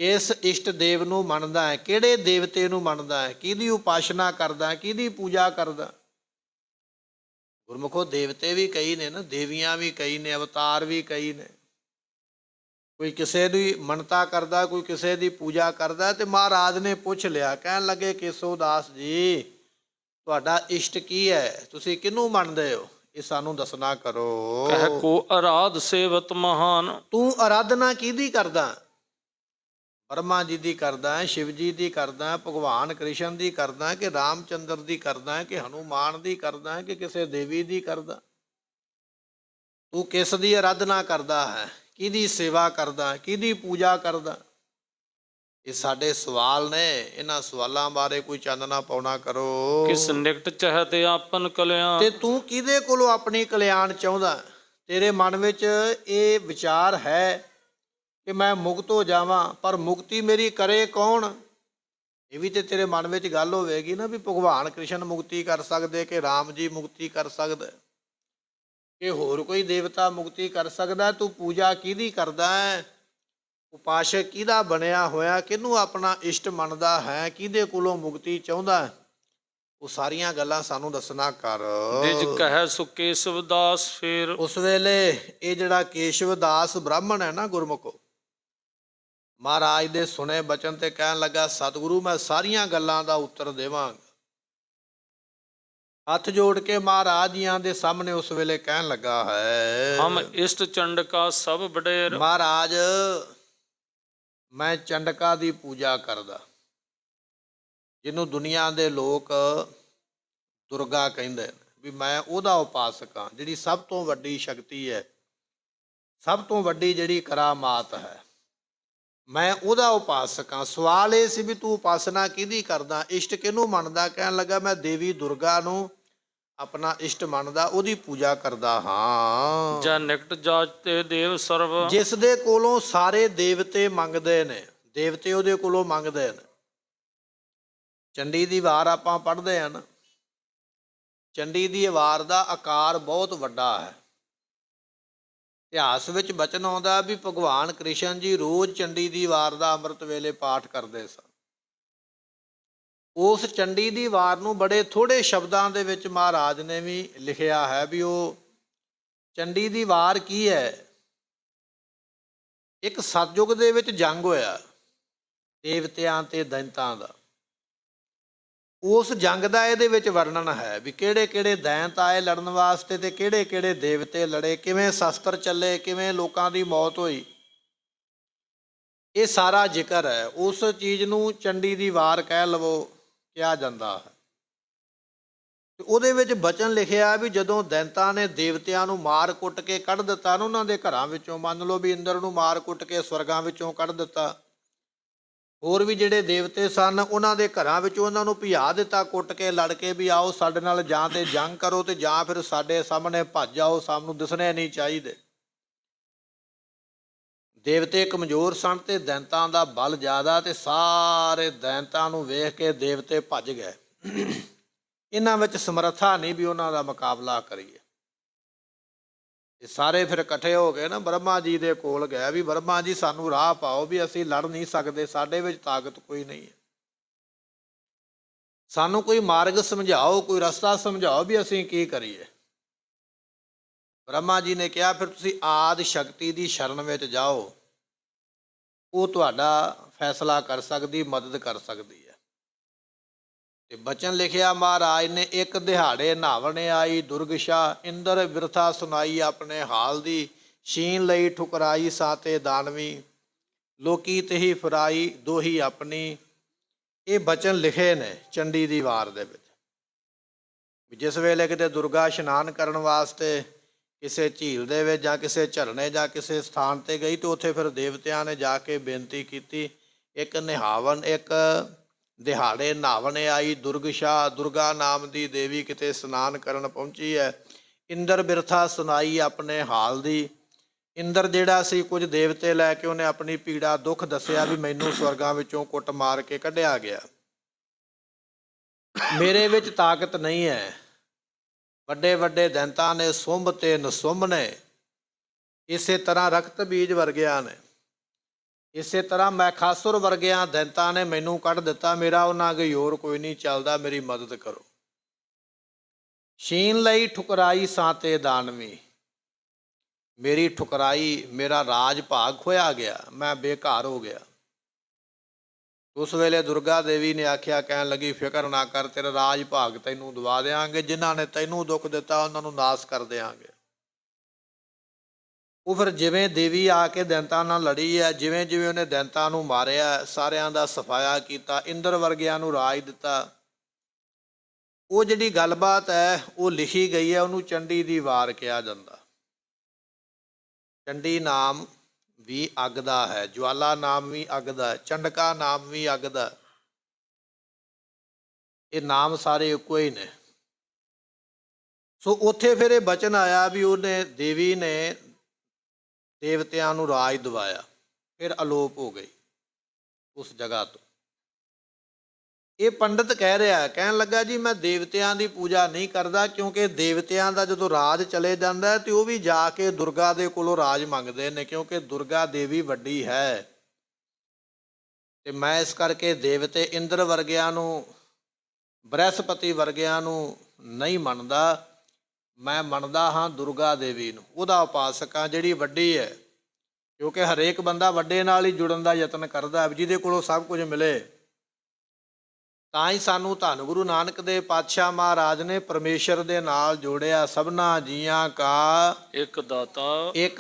ਕਿਸ ਇਸ਼ਟ ਦੇਵ ਨੂੰ ਮੰਨਦਾ ਹੈ? ਕਿਹੜੇ ਦੇਵਤੇ ਨੂੰ ਮੰਨਦਾ ਹੈ? ਕਿਹਦੀ ਉਪਾਸਨਾ ਕਰਦਾ ਹੈ? ਕਿਹਦੀ ਪੂਜਾ ਕਰਦਾ? ਗੁਰਮੁਖੋ ਦੇਵਤੇ ਵੀ ਕਈ ਨੇ ਨਾ, ਦੇਵੀਆਂ ਵੀ ਕਈ ਨੇ, ਅਵਤਾਰ ਵੀ ਕਈ ਨੇ। ਕੋਈ ਕਿਸੇ ਦੀ ਮੰਨਤਾ ਕਰਦਾ, ਕੋਈ ਕਿਸੇ ਦੀ ਪੂਜਾ ਕਰਦਾ। ਤੇ ਮਹਾਰਾਜ ਨੇ ਪੁੱਛ ਲਿਆ, ਕਹਿਣ ਲੱਗੇ ਕੇਸੋ ਦਾਸ ਜੀ, ਤੁਹਾਡਾ ਇਸ਼ਟ ਕੀ ਹੈ? ਤੁਸੀਂ ਕਿਹਨੂੰ ਮੰਨਦੇ ਹੋ? ਇਹ ਸਾਨੂੰ ਦੱਸਣਾ ਕਰੋ। ਕਹਿ ਕੋ ਅਰਾਧ ਸੇਵਤ ਮਹਾਨ। ਤੂੰ ਅਰਾਧਨਾ ਕਿਹਦੀ ਕਰਦਾ? ਬ੍ਰਹਮਾ ਜੀ ਦੀ ਕਰਦਾ ਹੈ, ਸ਼ਿਵ ਜੀ ਦੀ ਕਰਦਾ ਹੈ, ਭਗਵਾਨ ਕ੍ਰਿਸ਼ਨ ਦੀ ਕਰਦਾ ਹੈ, ਕਿ ਰਾਮਚੰਦਰ ਦੀ ਕਰਦਾ ਹੈ, ਕਿ ਹਨੂਮਾਨ ਦੀ ਕਰਦਾ ਹੈ, ਕਿ ਕਿਸੇ ਦੇਵੀ ਦੀ ਕਰਦਾ? ਤੂੰ ਕਿਸ ਦੀ ਅਰਾਧਨਾ ਕਰਦਾ ਹੈ? ਕਿਹਦੀ ਸੇਵਾ ਕਰਦਾ? ਕਿਹਦੀ ਪੂਜਾ ਕਰਦਾ? ਇਹ ਸਾਡੇ ਸਵਾਲ ਨੇ। ਇਹਨਾਂ ਸਵਾਲਾਂ ਬਾਰੇ ਕੋਈ ਚਾਨਣਾ ਪਾਉਣਾ ਕਰੋ। ਕਿਸ ਨਿਕਟ ਚਾਹਤੇ ਆਪਨ ਕਲਿਆਣ। ਤੇ ਤੂੰ ਕਿਹਦੇ ਕੋਲੋਂ ਆਪਣੀ ਕਲਿਆਣ ਚਾਹੁੰਦਾ? ਤੇਰੇ ਮਨ ਵਿੱਚ ਇਹ ਵਿਚਾਰ ਹੈ ਕਿ ਮੈਂ ਮੁਕਤ ਹੋ ਜਾਵਾਂ, ਪਰ ਮੁਕਤੀ ਮੇਰੀ ਕਰੇ ਕੌਣ? ਇਹ ਵੀ ਤੇ ਤੇਰੇ ਮਨ ਵਿੱਚ ਗੱਲ ਹੋਵੇਗੀ ਨਾ, ਵੀ ਭਗਵਾਨ ਕ੍ਰਿਸ਼ਨ ਮੁਕਤੀ ਕਰ ਸਕਦੇ, ਕਿ ਰਾਮ ਜੀ ਮੁਕਤੀ ਕਰ ਸਕਦੇ, ਕਿ ਹੋਰ ਕੋਈ ਦੇਵਤਾ ਮੁਕਤੀ ਕਰ ਸਕਦਾ? ਤੂੰ ਪੂਜਾ ਕਿਹਦੀ ਕਰਦਾ ਹੈ? ਉਪਾਸ਼ਕ ਕਿਹਦਾ ਬਣਿਆ ਹੋਇਆ? ਕਿਹਨੂੰ ਆਪਣਾ ਇਸ਼ਟ ਮੰਨਦਾ ਹੈ? ਕਿਹਦੇ ਕੋਲੋਂ ਮੁਕਤੀ ਚਾਹੁੰਦਾ? ਉਹ ਸਾਰੀਆਂ ਗੱਲਾਂ ਸਾਨੂੰ ਦੱਸਣਾ ਕਰ। ਨਿਜ ਕਹਿ ਸੋ ਕੇਸ਼ਵ ਦਾਸ ਫੇਰ। ਉਸ ਵੇਲੇ ਇਹ ਜਿਹੜਾ ਕੇਸ਼ਵ ਦਾਸ ਬ੍ਰਾਹਮਣ ਹੈ ਨਾ ਗੁਰਮੁਖੋ, ਮਹਾਰਾਜ ਦੇ ਸੁਣੇ ਬਚਨ ਤੇ ਕਹਿਣ ਲੱਗਾ, ਸਤਿਗੁਰੂ ਮੈਂ ਸਾਰੀਆਂ ਗੱਲਾਂ ਦਾ ਉੱਤਰ ਦੇਵਾਂਗਾ। ਹੱਥ ਜੋੜ ਕੇ ਮਹਾਰਾਜ ਜੀਆਂ ਦੇ ਸਾਹਮਣੇ ਉਸ ਵੇਲੇ ਕਹਿਣ ਲੱਗਾ ਹੈ, ਹਮ ਇਸ਼ਟ ਚੰਡਕਾ ਸਭ ਵਡੇਰ। ਮਹਾਰਾਜ ਮੈਂ ਚੰਡਕਾ ਦੀ ਪੂਜਾ ਕਰਦਾ, ਜਿਹਨੂੰ ਦੁਨੀਆ ਦੇ ਲੋਕ ਦੁਰਗਾ ਕਹਿੰਦੇ ਨੇ, ਵੀ ਮੈਂ ਉਹਦਾ ਉਪਾਸਕ ਹਾਂ। ਜਿਹੜੀ ਸਭ ਤੋਂ ਵੱਡੀ ਸ਼ਕਤੀ ਹੈ, ਸਭ ਤੋਂ ਵੱਡੀ ਜਿਹੜੀ ਕਰਾਮਾਤ ਹੈ, ਮੈਂ ਉਹਦਾ ਉਪਾਸਕ ਹਾਂ। ਸਵਾਲ ਇਹ ਸੀ ਵੀ ਤੂੰ ਉਪਾਸਨਾ ਕਿਹਦੀ ਕਰਦਾ? ਇਸ਼ਟ ਕਿਹਨੂੰ ਮੰਨਦਾ? ਕਹਿਣ ਲੱਗਾ ਮੈਂ ਦੇਵੀ ਦੁਰਗਾ ਨੂੰ ਆਪਣਾ ਇਸ਼ਟ ਮੰਨਦਾ, ਉਹਦੀ ਪੂਜਾ ਕਰਦਾ ਹਾਂ। ਜਾਂ ਨਿਕਟ ਜਾਤੇ ਦੇਵ ਸਰਵ। ਜਿਸ ਦੇ ਕੋਲੋਂ ਸਾਰੇ ਦੇਵਤੇ ਮੰਗਦੇ ਨੇ, ਦੇਵਤੇ ਉਹਦੇ ਕੋਲੋਂ ਮੰਗਦੇ ਨੇ। ਚੰਡੀ ਦੀ ਵਾਰ ਆਪਾਂ ਪੜ੍ਹਦੇ ਹਾਂ ਨਾ, ਚੰਡੀ ਦੀ ਵਾਰ ਦਾ ਆਕਾਰ ਬਹੁਤ ਵੱਡਾ ਹੈ। ਇਤਿਹਾਸ ਵਿੱਚ ਬਚਨ ਆਉਂਦਾ ਵੀ ਭਗਵਾਨ ਕ੍ਰਿਸ਼ਨ ਜੀ ਰੋਜ਼ ਚੰਡੀ ਦੀ ਵਾਰ ਦਾ ਅੰਮ੍ਰਿਤ ਵੇਲੇ ਪਾਠ ਕਰਦੇ ਸਨ। ਉਸ ਚੰਡੀ ਦੀ ਵਾਰ ਨੂੰ ਬੜੇ ਥੋੜ੍ਹੇ ਸ਼ਬਦਾਂ ਦੇ ਵਿੱਚ ਮਹਾਰਾਜ ਨੇ ਵੀ ਲਿਖਿਆ ਹੈ ਵੀ ਉਹ ਚੰਡੀ ਦੀ ਵਾਰ ਕੀ ਹੈ। ਇੱਕ ਸਤਯੁਗ ਦੇ ਵਿੱਚ ਜੰਗ ਹੋਇਆ ਦੇਵਤਿਆਂ ਤੇ ਦੈਂਤਾਂ ਦਾ। ਉਸ ਜੰਗ ਦਾ ਇਹਦੇ ਵਿੱਚ ਵਰਣਨ ਹੈ ਵੀ ਕਿਹੜੇ ਕਿਹੜੇ ਦੈਂਤ ਆਏ ਲੜਨ ਵਾਸਤੇ ਤੇ ਕਿਹੜੇ ਕਿਹੜੇ ਦੇਵਤੇ ਲੜੇ, ਕਿਵੇਂ ਸ਼ਸਤਰ ਚੱਲੇ, ਕਿਵੇਂ ਲੋਕਾਂ ਦੀ ਮੌਤ ਹੋਈ। ਇਹ ਸਾਰਾ ਜ਼ਿਕਰ ਹੈ। ਉਸ ਚੀਜ਼ ਨੂੰ ਚੰਡੀ ਦੀ ਵਾਰ ਕਹਿ ਲਵੋ ਕਿਹਾ ਜਾਂਦਾ ਹੈ। ਤੇ ਉਹਦੇ ਵਿੱਚ ਬਚਨ ਲਿਖਿਆ ਵੀ ਜਦੋਂ ਦੈਂਤਾਂ ਨੇ ਦੇਵਤਿਆਂ ਨੂੰ ਮਾਰ ਕੁੱਟ ਕੇ ਕੱਢ ਦਿੱਤਾ ਨਾ ਉਹਨਾਂ ਦੇ ਘਰਾਂ ਵਿੱਚੋਂ, ਮੰਨ ਲਓ ਵੀ ਇੰਦਰ ਨੂੰ ਮਾਰ ਕੁੱਟ ਕੇ ਸਵਰਗਾਂ ਵਿੱਚੋਂ ਕੱਢ ਦਿੱਤਾ, ਹੋਰ ਵੀ ਜਿਹੜੇ ਦੇਵਤੇ ਸਨ ਉਹਨਾਂ ਦੇ ਘਰਾਂ ਵਿੱਚੋਂ ਉਹਨਾਂ ਨੂੰ ਭਜਾ ਦਿੱਤਾ ਕੁੱਟ ਕੇ, ਲੜ ਕੇ, ਵੀ ਆਓ ਸਾਡੇ ਨਾਲ ਜਾਂ ਤੇ ਜੰਗ ਕਰੋ ਤੇ ਜਾਂ ਫਿਰ ਸਾਡੇ ਸਾਹਮਣੇ ਭੱਜ ਜਾਓ, ਸਾਨੂੰ ਦਿਸਣੇ ਨਹੀਂ ਚਾਹੀਦੇ। ਦੇਵਤੇ ਕਮਜ਼ੋਰ ਸਨ ਤੇ ਦੈਂਤਾਂ ਦਾ ਬਲ ਜ਼ਿਆਦਾ, ਤੇ ਸਾਰੇ ਦੈਂਤਾਂ ਨੂੰ ਵੇਖ ਕੇ ਦੇਵਤੇ ਭੱਜ ਗਏ। ਇਹਨਾਂ ਵਿੱਚ ਸਮਰੱਥਾ ਨਹੀਂ ਵੀ ਉਹਨਾਂ ਦਾ ਮੁਕਾਬਲਾ ਕਰੀਏ। ਇਹ ਸਾਰੇ ਫਿਰ ਇਕੱਠੇ ਹੋ ਕੇ ਨਾ ਬ੍ਰਹਮਾ ਜੀ ਦੇ ਕੋਲ ਗਏ ਵੀ ਬ੍ਰਹਮਾ ਜੀ ਸਾਨੂੰ ਰਾਹ ਪਾਓ, ਵੀ ਅਸੀਂ ਲੜ ਨਹੀਂ ਸਕਦੇ, ਸਾਡੇ ਵਿੱਚ ਤਾਕਤ ਕੋਈ ਨਹੀਂ ਹੈ, ਸਾਨੂੰ ਕੋਈ ਮਾਰਗ ਸਮਝਾਓ, ਕੋਈ ਰਸਤਾ ਸਮਝਾਓ ਵੀ ਅਸੀਂ ਕੀ ਕਰੀਏ। ਬ੍ਰਹਮਾ ਜੀ ਨੇ ਕਿਹਾ ਫਿਰ ਤੁਸੀਂ ਆਦਿ ਸ਼ਕਤੀ ਦੀ ਸ਼ਰਨ ਵਿੱਚ ਜਾਓ, ਉਹ ਤੁਹਾਡਾ ਫੈਸਲਾ ਕਰ ਸਕਦੀ, ਮਦਦ ਕਰ ਸਕਦੀ ਹੈ। ਤੇ ਬਚਨ ਲਿਖਿਆ ਮਹਾਰਾਜ ਨੇ, ਇੱਕ ਦਿਹਾੜੇ ਨਾਵਣ ਆਈ ਦੁਰਗਸ਼ਾ, ਇੰਦਰ ਬਿਰਥਾ ਸੁਣਾਈ ਆਪਣੇ ਹਾਲ ਦੀ, ਛੀਨ ਲਈ ਠੁਕਰਾਈ ਸਾਤੇ ਦਾਨਵੀ, ਲੋਕੀ ਤਹੀ ਫਰਾਈ ਦੋਹੀ ਆਪਣੀ। ਇਹ ਬਚਨ ਲਿਖੇ ਨੇ ਚੰਡੀ ਦੀ ਵਾਰ ਦੇ ਵਿੱਚ। ਜਿਸ ਵੇਲੇ ਕਿਤੇ ਦੁਰਗਾ ਇਸ਼ਨਾਨ ਕਰਨ ਵਾਸਤੇ ਕਿਸੇ ਝੀਲ ਦੇ ਵਿੱਚ ਜਾਂ ਕਿਸੇ ਝਰਨੇ ਜਾਂ ਕਿਸੇ ਸਥਾਨ ਤੇ ਗਈ, ਤੇ ਉੱਥੇ ਫਿਰ ਦੇਵਤਿਆਂ ਨੇ ਜਾ ਕੇ ਬੇਨਤੀ ਕੀਤੀ, ਇੱਕ ਦਿਹਾੜੇ ਨਾਵਣ ਆਈ ਦੁਰਗਸ਼ਾ, ਦੁਰਗਾ ਨਾਮ ਦੀ ਦੇਵੀ ਕਿਤੇ ਇਸ਼ਨਾਨ ਕਰਨ ਪਹੁੰਚੀ ਹੈ। ਇੰਦਰ ਬਿਰਥਾ ਸੁਣਾਈ ਆਪਣੇ ਹਾਲ ਦੀ। ਇੰਦਰ ਜਿਹੜਾ ਸੀ, ਕੁਝ ਦੇਵਤੇ ਲੈ ਕੇ ਉਹਨੇ ਆਪਣੀ ਪੀੜਾ ਦੁੱਖ ਦੱਸਿਆ ਵੀ ਮੈਨੂੰ ਸਵਰਗਾਂ ਵਿੱਚੋਂ ਕੁੱਟ ਮਾਰ ਕੇ ਕੱਢਿਆ ਗਿਆ, ਮੇਰੇ ਵਿੱਚ ਤਾਕਤ ਨਹੀਂ ਹੈ। ਵੱਡੇ ਵੱਡੇ ਦੈਂਤਾਂ ਨੇ, ਸੁੰਭ ਤੇ ਨਸੁੰਭ ਨੇ, ਇਸੇ ਤਰ੍ਹਾਂ ਰਕਤ ਬੀਜ ਵਰਗਿਆਂ ਨੇ, ਇਸੇ ਤਰ੍ਹਾਂ ਮੈਖਾਸੁਰ ਵਰਗਿਆਂ ਦੈਂਤਾਂ ਨੇ ਮੈਨੂੰ ਕੱਢ ਦਿੱਤਾ, ਮੇਰਾ ਉਹਨਾਂ ਅੱਗੇ ਹੋਰ ਕੋਈ ਨਹੀਂ ਚੱਲਦਾ, ਮੇਰੀ ਮਦਦ ਕਰੋ। ਛੀਨ ਲਈ ਠੁਕਰਾਈ ਸਾਤੇ ਦਾਨਵੀ, ਮੇਰੀ ਠੁਕਰਾਈ, ਮੇਰਾ ਰਾਜ ਭਾਗ ਖੋਇਆ ਗਿਆ, ਮੈਂ ਬੇਘਰ ਹੋ ਗਿਆ। ਉਸ ਵੇਲੇ ਦੁਰਗਾ ਦੇਵੀ ਨੇ ਆਖਿਆ, ਕਹਿਣ ਲੱਗੀ ਫਿਕਰ ਨਾ ਕਰ, ਤੇਰਾ ਰਾਜ ਭਾਗ ਤੈਨੂੰ ਦਵਾ ਦਿਆਂਗੇ, ਜਿਨ੍ਹਾਂ ਨੇ ਤੈਨੂੰ ਦੁੱਖ ਦਿੱਤਾ ਉਹਨਾਂ ਨੂੰ ਨਾਸ ਕਰ ਦਿਆਂਗੇ। ਉਹ ਫਿਰ ਜਿਵੇਂ ਦੇਵੀ ਆ ਕੇ ਦੈਂਤਾਂ ਨਾਲ ਲੜੀ ਹੈ, ਜਿਵੇਂ ਜਿਵੇਂ ਉਹਨੇ ਦੈਂਤਾਂ ਨੂੰ ਮਾਰਿਆ, ਸਾਰਿਆਂ ਦਾ ਸਫਾਇਆ ਕੀਤਾ, ਇੰਦਰ ਵਰਗਿਆਂ ਨੂੰ ਰਾਜ ਦਿੱਤਾ। ਉਹ ਜਿਹੜੀ ਗੱਲਬਾਤ ਹੈ ਉਹ ਲਿਖੀ ਗਈ ਹੈ, ਉਹਨੂੰ ਚੰਡੀ ਦੀ ਵਾਰ ਕਿਹਾ ਜਾਂਦਾ। ਚੰਡੀ ਨਾਮ ਵੀ ਅੱਗ ਦਾ ਹੈ, ਜਵਾਲਾ ਨਾਮ ਵੀ ਅੱਗ ਦਾ, ਚੰਡਕਾ ਨਾਮ ਵੀ ਅੱਗ ਦਾ। ਇਹ ਨਾਮ ਸਾਰੇ ਇੱਕੋ ਹੀ ਨੇ। ਸੋ ਉੱਥੇ ਫਿਰ ਇਹ ਬਚਨ ਆਇਆ ਵੀ ਉਹਨੇ, ਦੇਵੀ ਨੇ ਦੇਵਤਿਆਂ ਨੂੰ ਰਾਜ ਦਿਵਾਇਆ, ਫਿਰ ਅਲੋਪ ਹੋ ਗਈ ਉਸ ਜਗ੍ਹਾ ਤੋਂ। ਇਹ ਪੰਡਤ ਕਹਿ ਰਿਹਾ, ਕਹਿਣ ਲੱਗਾ ਜੀ ਮੈਂ ਦੇਵਤਿਆਂ ਦੀ ਪੂਜਾ ਨਹੀਂ ਕਰਦਾ, ਕਿਉਂਕਿ ਦੇਵਤਿਆਂ ਦਾ ਜਦੋਂ ਰਾਜ ਚਲੇ ਜਾਂਦਾ ਤੇ ਉਹ ਵੀ ਜਾ ਕੇ ਦੁਰਗਾ ਦੇ ਕੋਲੋਂ ਰਾਜ ਮੰਗਦੇ ਨੇ, ਕਿਉਂਕਿ ਦੁਰਗਾ ਦੇਵੀ ਵੱਡੀ ਹੈ। ਤੇ ਮੈਂ ਇਸ ਕਰਕੇ ਦੇਵਤੇ ਇੰਦਰ ਵਰਗਿਆਂ ਨੂੰ, ਬ੍ਰਹਿਸਪਤੀ ਵਰਗਿਆਂ ਨੂੰ ਨਹੀਂ ਮੰਨਦਾ, ਮੈਂ ਮੰਨਦਾ ਹਾਂ ਦੁਰਗਾ ਦੇਵੀ ਨੂੰ, ਉਹਦਾ ਉਪਾਸਕ ਹਾਂ ਜਿਹੜੀ ਵੱਡੀ ਹੈ। ਕਿਉਂਕਿ ਹਰੇਕ ਬੰਦਾ ਵੱਡੇ ਨਾਲ ਹੀ ਜੁੜਨ ਦਾ ਯਤਨ ਕਰਦਾ, ਜਿਹਦੇ ਕੋਲੋਂ ਸਭ ਕੁਝ ਮਿਲੇ। ਤਾਂ ਹੀ ਸਾਨੂੰ ਧੰਨ ਗੁਰੂ ਨਾਨਕ ਦੇਵ ਪਾਤਸ਼ਾਹ ਮਹਾਰਾਜ ਨੇ ਪਰਮੇਸ਼ਰ ਦੇ ਨਾਲ ਜੋੜਿਆ। ਸਭਨਾ ਜੀਆਂ ਕਾ ਇੱਕ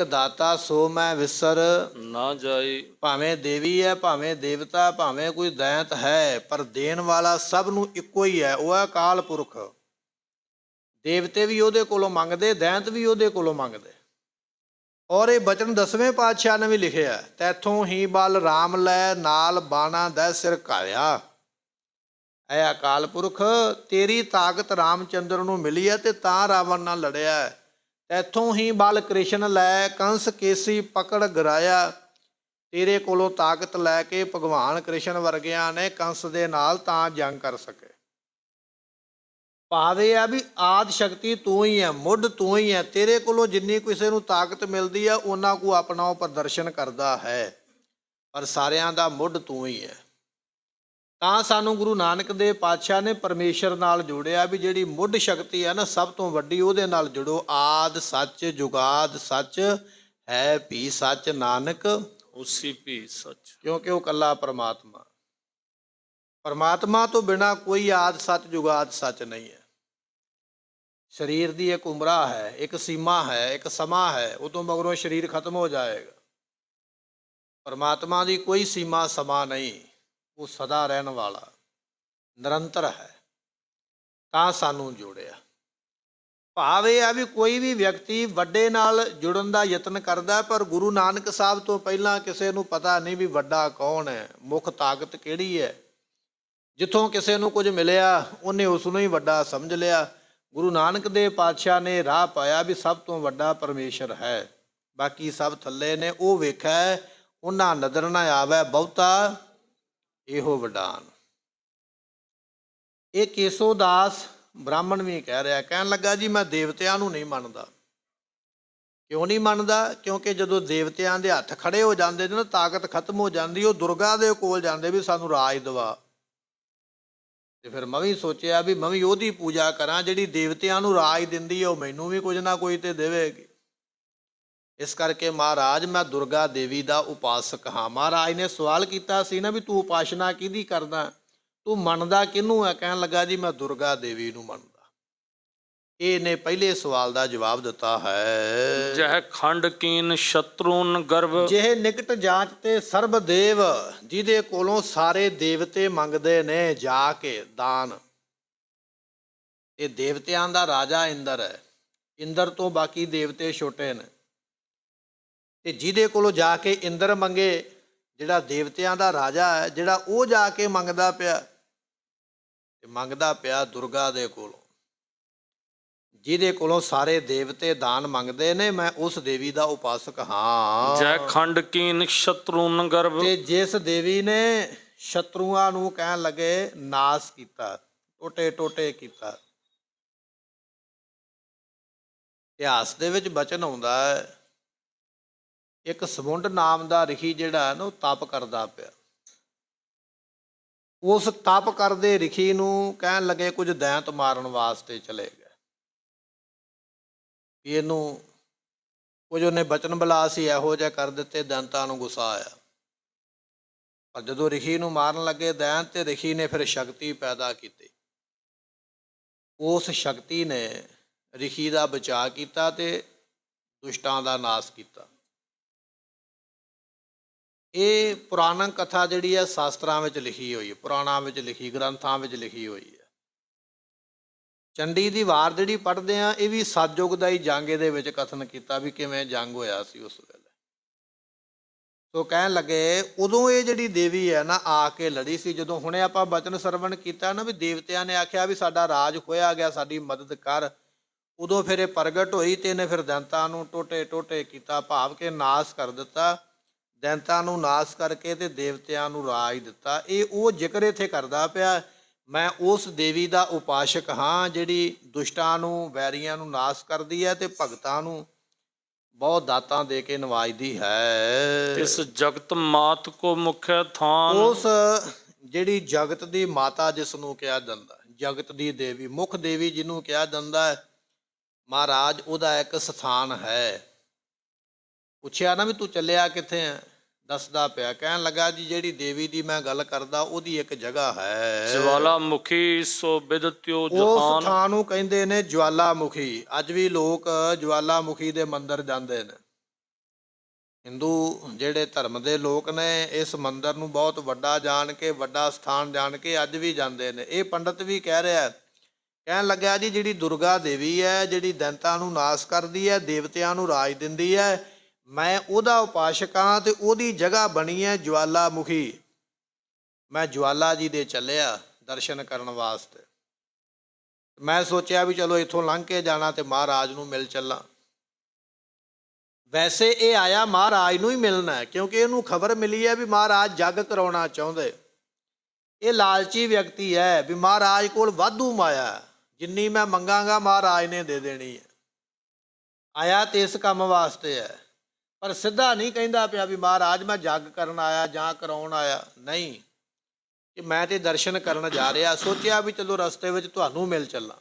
ਦਾਤਾ ਸੋ ਮੈਂ ਵਿਸਰ ਨਾ ਜਾਏ। ਭਾਵੇਂ ਦੇਵੀ ਹੈ, ਭਾਵੇਂ ਦੇਵਤਾ, ਭਾਵੇਂ ਕੋਈ ਦੈਂਤ ਹੈ, ਪਰ ਦੇਣ ਵਾਲਾ ਸਭ ਨੂੰ ਇੱਕੋ ਹੀ ਹੈ, ਉਹ ਹੈ ਅਕਾਲ ਪੁਰਖ। ਦੇਵਤੇ ਵੀ ਉਹਦੇ ਕੋਲੋਂ ਮੰਗਦੇ, ਦੈਂਤ ਵੀ ਉਹਦੇ ਕੋਲੋਂ ਮੰਗਦੇ। ਔਰ ਇਹ ਬਚਨ 10ਵੇਂ ਪਾਤਸ਼ਾਹ ਨੇ ਵੀ ਲਿਖਿਆ, ਤੈਥੋਂ ਹੀ ਬਲ ਰਾਮ ਲੈ ਨਾਲ ਬਾਣਾ ਦੈ ਸਿਰ ਘਾਇਆ। ਐ ਅਕਾਲ ਪੁਰਖ, ਤੇਰੀ ਤਾਕਤ ਰਾਮਚੰਦਰ ਨੂੰ ਮਿਲੀ ਹੈ ਤੇ ਤਾਂ ਰਾਵਣ ਨਾਲ ਲੜਿਆ। ਤੈਥੋਂ ਹੀ ਬਲ ਕ੍ਰਿਸ਼ਨ ਲੈ ਕੰਸ ਕੇਸੀ ਪਕੜ ਗਰਾਇਆ। ਤੇਰੇ ਕੋਲੋਂ ਤਾਕਤ ਲੈ ਕੇ ਭਗਵਾਨ ਕ੍ਰਿਸ਼ਨ ਵਰਗਿਆਂ ਨੇ ਕੰਸ ਦੇ ਨਾਲ ਤਾਂ ਜੰਗ ਕਰ ਸਕੇ। ਭਾਵ ਇਹ ਆ ਵੀ ਆਦਿ ਸ਼ਕਤੀ ਤੂੰ ਹੀ ਹੈ, ਮੁੱਢ ਤੂੰ ਹੀ ਹੈ। ਤੇਰੇ ਕੋਲੋਂ ਜਿੰਨੀ ਕਿਸੇ ਨੂੰ ਤਾਕਤ ਮਿਲਦੀ ਹੈ ਉਹਨਾਂ ਕੋ ਆਪਣਾ ਉਹ ਪ੍ਰਦਰਸ਼ਨ ਕਰਦਾ ਹੈ, ਪਰ ਸਾਰਿਆਂ ਦਾ ਮੁੱਢ ਤੂੰ ਹੀ ਹੈ। ਤਾਂ ਸਾਨੂੰ ਗੁਰੂ ਨਾਨਕ ਦੇਵ ਪਾਤਸ਼ਾਹ ਨੇ ਪਰਮੇਸ਼ਰ ਨਾਲ ਜੋੜਿਆ ਵੀ ਜਿਹੜੀ ਮੁੱਢ ਸ਼ਕਤੀ ਹੈ ਨਾ ਸਭ ਤੋਂ ਵੱਡੀ, ਉਹਦੇ ਨਾਲ ਜੁੜੋ। ਆਦਿ ਸੱਚ ਜੁਗਾਦ ਸੱਚ ਹੈ ਭੀ ਸੱਚ, ਨਾਨਕ ਉਸੀ ਭੀ ਸੱਚ। ਕਿਉਂਕਿ ਉਹ ਇਕੱਲਾ ਪਰਮਾਤਮਾ, ਪਰਮਾਤਮਾ ਤੋਂ ਬਿਨਾਂ ਕੋਈ ਆਦਿ ਸੱਚ ਜੁਗਾਦ ਸੱਚ ਨਹੀਂ ਹੈ। ਸਰੀਰ ਦੀ ਇੱਕ ਉਮਰਾ ਹੈ, ਇੱਕ ਸੀਮਾ ਹੈ, ਇੱਕ ਸਮਾਂ ਹੈ, ਉਦੋਂ ਮਗਰੋਂ ਸਰੀਰ ਖਤਮ ਹੋ ਜਾਏਗਾ। ਪਰਮਾਤਮਾ ਦੀ ਕੋਈ ਸੀਮਾ ਸਮਾਂ ਨਹੀਂ, ਉਹ ਸਦਾ ਰਹਿਣ ਵਾਲਾ ਨਿਰੰਤਰ ਹੈ। ਤਾਂ ਸਾਨੂੰ ਜੋੜਿਆ। ਭਾਵ ਇਹ ਆ ਵੀ ਕੋਈ ਵੀ ਵਿਅਕਤੀ ਵੱਡੇ ਨਾਲ ਜੁੜਨ ਦਾ ਯਤਨ ਕਰਦਾ, ਪਰ ਗੁਰੂ ਨਾਨਕ ਸਾਹਿਬ ਤੋਂ ਪਹਿਲਾਂ ਕਿਸੇ ਨੂੰ ਪਤਾ ਨਹੀਂ ਵੀ ਵੱਡਾ ਕੌਣ ਹੈ, ਮੁੱਖ ਤਾਕਤ ਕਿਹੜੀ ਹੈ। ਜਿੱਥੋਂ ਕਿਸੇ ਨੂੰ ਕੁਝ ਮਿਲਿਆ ਉਹਨੇ ਉਸ ਨੂੰ ਹੀ ਵੱਡਾ ਸਮਝ ਲਿਆ। ਗੁਰੂ ਨਾਨਕ ਦੇਵ ਪਾਤਸ਼ਾਹ ਨੇ ਰਾਹ ਪਾਇਆ ਵੀ ਸਭ ਤੋਂ ਵੱਡਾ ਪਰਮੇਸ਼ਰ ਹੈ, ਬਾਕੀ ਸਭ ਥੱਲੇ ਨੇ। ਉਹ ਵੇਖਿਆ ਉਹਨਾਂ ਨਜ਼ਰ ਨਾ ਆਵੇ ਬਹੁਤਾ ਇਹੋ ਵਡਾਨ। ਇਹ ਕੇਸੋ ਦਾਸ ਬ੍ਰਾਹਮਣ ਵੀ ਕਹਿ ਰਿਹਾ, ਕਹਿਣ ਲੱਗਾ ਜੀ ਮੈਂ ਦੇਵਤਿਆਂ ਨੂੰ ਨਹੀਂ ਮੰਨਦਾ। ਕਿਉਂ ਨਹੀਂ ਮੰਨਦਾ? ਕਿਉਂਕਿ ਜਦੋਂ ਦੇਵਤਿਆਂ ਦੇ ਹੱਥ ਖੜੇ ਹੋ ਜਾਂਦੇ ਨੇ ਨਾ, ਤਾਕਤ ਖਤਮ ਹੋ ਜਾਂਦੀ, ਉਹ ਦੁਰਗਾ ਦੇ ਕੋਲ ਜਾਂਦੇ ਵੀ ਸਾਨੂੰ ਰਾਜ ਦਵਾ। ਤੇ ਫਿਰ ਮੈਂ ਵੀ ਸੋਚਿਆ ਵੀ ਮੈਂ ਵੀ ਉਹਦੀ ਪੂਜਾ ਕਰਾਂ ਜਿਹੜੀ ਦੇਵਤਿਆਂ ਨੂੰ ਰਾਜ ਦਿੰਦੀ ਹੈ, ਉਹ ਮੈਨੂੰ ਵੀ ਕੁਝ ਨਾ ਕੁਝ ਤੇ ਦੇਵੇਗੀ। ਇਸ ਕਰਕੇ ਮਹਾਰਾਜ ਮੈਂ ਦੁਰਗਾ ਦੇਵੀ ਦਾ ਉਪਾਸਕ ਹਾਂ। ਮਹਾਰਾਜ ਨੇ ਸਵਾਲ ਕੀਤਾ ਸੀ ਨਾ ਵੀ ਤੂੰ ਉਪਾਸਨਾ ਕਿਹਦੀ ਕਰਦਾ? ਤੂੰ ਮੰਨਦਾ ਕਿਹਨੂੰ ਹੈ? ਕਹਿਣ ਲੱਗਾ ਜੀ ਮੈਂ ਦੁਰਗਾ ਦੇਵੀ ਨੂੰ ਮੰਨਦਾ। ਇਹਨੇ ਪਹਿਲੇ ਸਵਾਲ ਦਾ ਜਵਾਬ ਦਿੱਤਾ ਹੈ, ਜਹ ਖੰਡ ਕੀਨ ਸ਼ਤਰੂਨ ਗਰਭ। ਜਿਹੇ ਨਿਕਟ ਜਾਂਚ ਤੇ ਸਰਬ ਦੇਵ, ਜਿਹਦੇ ਕੋਲੋਂ ਸਾਰੇ ਦੇਵਤੇ ਮੰਗਦੇ ਨੇ ਜਾ ਕੇ ਦਾਨ। ਇਹ ਦੇਵਤਿਆਂ ਦਾ ਰਾਜਾ ਇੰਦਰ ਹੈ, ਇੰਦਰ ਤੋਂ ਬਾਕੀ ਦੇਵਤੇ ਛੋਟੇ ਨੇ, ਤੇ ਜਿਹਦੇ ਕੋਲੋਂ ਜਾ ਕੇ ਇੰਦਰ ਮੰਗੇ, ਜਿਹੜਾ ਦੇਵਤਿਆਂ ਦਾ ਰਾਜਾ ਹੈ, ਜਿਹੜਾ ਉਹ ਜਾ ਕੇ ਮੰਗਦਾ ਪਿਆ, ਤੇ ਮੰਗਦਾ ਪਿਆ ਦੁਰਗਾ ਦੇ ਕੋਲੋਂ, ਜਿਹਦੇ ਕੋਲੋਂ ਸਾਰੇ ਦੇਵਤੇ ਦਾਨ ਮੰਗਦੇ ਨੇ। ਮੈਂ ਉਸ ਦੇਵੀ ਦਾ ਉਪਾਸਕ ਹਾਂ। ਜੈ ਖੰਡ ਕੀਨ ਸ਼ਤਰੂਨ ਗਰਭ। ਤੇ ਜਿਸ ਦੇਵੀ ਨੇ ਸ਼ਤਰੂਆਂ ਨੂੰ ਕਹਿਣ ਲੱਗੇ ਨਾਸ ਕੀਤਾ, ਟੋਟੇ ਟੋਟੇ ਕੀਤਾ। ਇਤਿਹਾਸ ਦੇ ਵਿੱਚ ਬਚਨ ਆਉਂਦਾ ਹੈ, ਇੱਕ ਸਮੁੰਡ ਨਾਮ ਦਾ ਰਿਸ਼ੀ ਜਿਹੜਾ ਹੈ ਨਾ, ਉਹ ਤਪ ਕਰਦਾ ਪਿਆ। ਉਸ ਤਪ ਕਰਦੇ ਰਿਸ਼ੀ ਨੂੰ ਕਹਿਣ ਲੱਗੇ ਕੁਝ ਦੈਂਤ ਮਾਰਨ ਵਾਸਤੇ ਚਲੇ ਗਏ। ਇਹਨੂੰ ਕੁਝ ਉਹਨੇ ਬਚਨ ਬਿਲਾਸ ਹੀ ਇਹੋ ਜਿਹਾ ਕਰ ਦਿੱਤੇ, ਦੈਂਤਾਂ ਨੂੰ ਗੁੱਸਾ ਆਇਆ। ਪਰ ਜਦੋਂ ਰਿਸ਼ੀ ਨੂੰ ਮਾਰਨ ਲੱਗੇ ਦੈਂਤ, ਤੇ ਰਿਸ਼ੀ ਨੇ ਫਿਰ ਸ਼ਕਤੀ ਪੈਦਾ ਕੀਤੀ। ਉਸ ਸ਼ਕਤੀ ਨੇ ਰਿਸ਼ੀ ਦਾ ਬਚਾਅ ਕੀਤਾ ਤੇ ਦੁਸ਼ਟਾਂ ਦਾ ਨਾਸ ਕੀਤਾ। ਇਹ ਪੁਰਾਣਕ ਕਥਾ ਜਿਹੜੀ ਹੈ ਸ਼ਾਸਤਰਾਂ ਵਿੱਚ ਲਿਖੀ ਹੋਈ ਹੈ, ਪੁਰਾਣਾਂ ਵਿੱਚ ਲਿਖੀ, ਗ੍ਰੰਥਾਂ ਵਿੱਚ ਲਿਖੀ ਹੋਈ ਹੈ। ਚੰਡੀ ਦੀ ਵਾਰ ਜਿਹੜੀ ਪੜ੍ਹਦੇ ਆ, ਇਹ ਵੀ ਸਤਯੁਗ ਦਾ ਹੀ ਜੰਗ ਇਹਦੇ ਵਿੱਚ ਕਥਨ ਕੀਤਾ ਵੀ ਕਿਵੇਂ ਜੰਗ ਹੋਇਆ ਸੀ ਉਸ ਵੇਲੇ। ਸੋ ਕਹਿਣ ਲੱਗੇ ਉਦੋਂ ਇਹ ਜਿਹੜੀ ਦੇਵੀ ਹੈ ਨਾ ਆ ਕੇ ਲੜੀ ਸੀ। ਜਦੋਂ ਹੁਣੇ ਆਪਾਂ ਬਚਨ ਸਰਵਣ ਕੀਤਾ ਨਾ ਵੀ ਦੇਵਤਿਆਂ ਨੇ ਆਖਿਆ ਵੀ ਸਾਡਾ ਰਾਜ ਖੋਇਆ ਗਿਆ, ਸਾਡੀ ਮਦਦ ਕਰ, ਉਦੋਂ ਫਿਰ ਇਹ ਪ੍ਰਗਟ ਹੋਈ ਤੇ ਇਹਨੇ ਫਿਰ ਦੈਂਤਾਂ ਨੂੰ ਟੋਟੇ ਟੋਟੇ ਕੀਤਾ, ਭਾਵ ਕਿ ਨਾਸ ਕਰ ਦਿੱਤਾ। ਦੈਂਤਾਂ ਨੂੰ ਨਾਸ ਕਰਕੇ ਤੇ ਦੇਵਤਿਆਂ ਨੂੰ ਰਾਜ ਦਿੱਤਾ। ਇਹ ਉਹ ਜ਼ਿਕਰ ਇੱਥੇ ਕਰਦਾ ਪਿਆ, ਮੈਂ ਉਸ ਦੇਵੀ ਦਾ ਉਪਾਸਕ ਹਾਂ ਜਿਹੜੀ ਦੁਸ਼ਟਾਂ ਨੂੰ, ਵੈਰੀਆਂ ਨੂੰ ਨਾਸ ਕਰਦੀ ਹੈ ਤੇ ਭਗਤਾਂ ਨੂੰ ਬਹੁਤ ਦਾਤਾਂ ਦੇ ਕੇ ਨਵਾਜਦੀ ਹੈ। ਇਸ ਜਗਤ ਮਾਤ ਕੋ ਮੁਖਿਆ ਥਾਨ। ਉਸ ਜਿਹੜੀ ਜਗਤ ਦੀ ਮਾਤਾ ਜਿਸ ਨੂੰ ਕਿਹਾ ਜਾਂਦਾ, ਜਗਤ ਦੀ ਦੇਵੀ, ਮੁੱਖ ਦੇਵੀ ਜਿਹਨੂੰ ਕਿਹਾ ਜਾਂਦਾ ਹੈ, ਮਹਾਰਾਜ ਉਹਦਾ ਇੱਕ ਸਥਾਨ ਹੈ। ਪੁੱਛਿਆ ਨਾ ਵੀ ਤੂੰ ਚੱਲਿਆ ਕਿੱਥੇ ਹੈ? ਦੱਸਦਾ ਪਿਆ, ਕਹਿਣ ਲੱਗਾ ਜੀ ਜਿਹੜੀ ਦੇਵੀ ਦੀ ਮੈਂ ਗੱਲ ਕਰਦਾ ਉਹਦੀ ਇੱਕ ਜਗ੍ਹਾ ਹੈ, ਜਵਾਲਾਮੁਖੀ ਸੋ ਬਿਦਤਿਓ ਉਸ ਜਹਾਨ। ਥਾਂ ਨੂੰ ਕਹਿੰਦੇ ਨੇ ਜਵਾਲਾਮੁਖੀ। ਅੱਜ ਵੀ ਲੋਕ ਜਵਾਲਾਮੁਖੀ ਦੇ ਮੰਦਿਰ ਜਾਂਦੇ ਨੇ। ਹਿੰਦੂ ਜਿਹੜੇ ਧਰਮ ਦੇ ਲੋਕ ਨੇ ਇਸ ਮੰਦਿਰ ਨੂੰ ਬਹੁਤ ਵੱਡਾ ਜਾਣ ਕੇ, ਵੱਡਾ ਸਥਾਨ ਜਾਣ ਕੇ ਅੱਜ ਵੀ ਜਾਂਦੇ ਨੇ। ਇਹ ਪੰਡਤ ਵੀ ਕਹਿ ਰਿਹਾ, ਕਹਿਣ ਲੱਗਿਆ ਜੀ ਜਿਹੜੀ ਦੁਰਗਾ ਦੇਵੀ ਹੈ, ਜਿਹੜੀ ਦੈਂਤਾਂ ਨੂੰ ਨਾਸ ਕਰਦੀ ਹੈ, ਦੇਵਤਿਆਂ ਨੂੰ ਰਾਜ ਦਿੰਦੀ ਹੈ, ਮੈਂ ਉਹਦਾ ਉਪਾਸਕ ਹਾਂ ਤੇ ਉਹਦੀ ਜਗ੍ਹਾ ਬਣੀ ਹੈ ਜਵਾਲਾਮੁਖੀ। ਮੈਂ ਜਵਾਲਾ ਜੀ ਦੇ ਚੱਲਿਆ ਦਰਸ਼ਨ ਕਰਨ ਵਾਸਤੇ। ਮੈਂ ਸੋਚਿਆ ਵੀ ਚਲੋ ਇੱਥੋਂ ਲੰਘ ਕੇ ਜਾਣਾ ਤੇ ਮਹਾਰਾਜ ਨੂੰ ਮਿਲ ਚੱਲਾਂ। ਵੈਸੇ ਇਹ ਆਇਆ ਮਹਾਰਾਜ ਨੂੰ ਹੀ ਮਿਲਣਾ ਹੈ, ਕਿਉਂਕਿ ਇਹਨੂੰ ਖਬਰ ਮਿਲੀ ਹੈ ਵੀ ਮਹਾਰਾਜ ਜੱਗ ਕਰਾਉਣਾ ਚਾਹੁੰਦੇ। ਇਹ ਲਾਲਚੀ ਵਿਅਕਤੀ ਹੈ ਵੀ ਮਹਾਰਾਜ ਕੋਲ ਵਾਧੂ ਮਾਇਆ, ਜਿੰਨੀ ਮੈਂ ਮੰਗਾਂਗਾ ਮਹਾਰਾਜ ਨੇ ਦੇ ਦੇਣੀ ਹੈ। ਆਇਆ ਤੇ ਇਸ ਕੰਮ ਵਾਸਤੇ ਹੈ, ਪਰ ਸਿੱਧਾ ਨਹੀਂ ਕਹਿੰਦਾ ਪਿਆ ਵੀ ਮਹਾਰਾਜ ਮੈਂ ਜੱਗ ਕਰਨ ਆਇਆ ਜਾਂ ਕਰਾਉਣ ਆਇਆ। ਨਹੀਂ, ਕਿ ਮੈਂ ਤੇ ਦਰਸ਼ਨ ਕਰਨ ਜਾ ਰਿਹਾ। ਸੋਚਿਆ ਵੀ ਚਲੋ ਰਸਤੇ ਵਿੱਚ ਤੁਹਾਨੂੰ ਮਿਲ ਚੱਲਾਂ।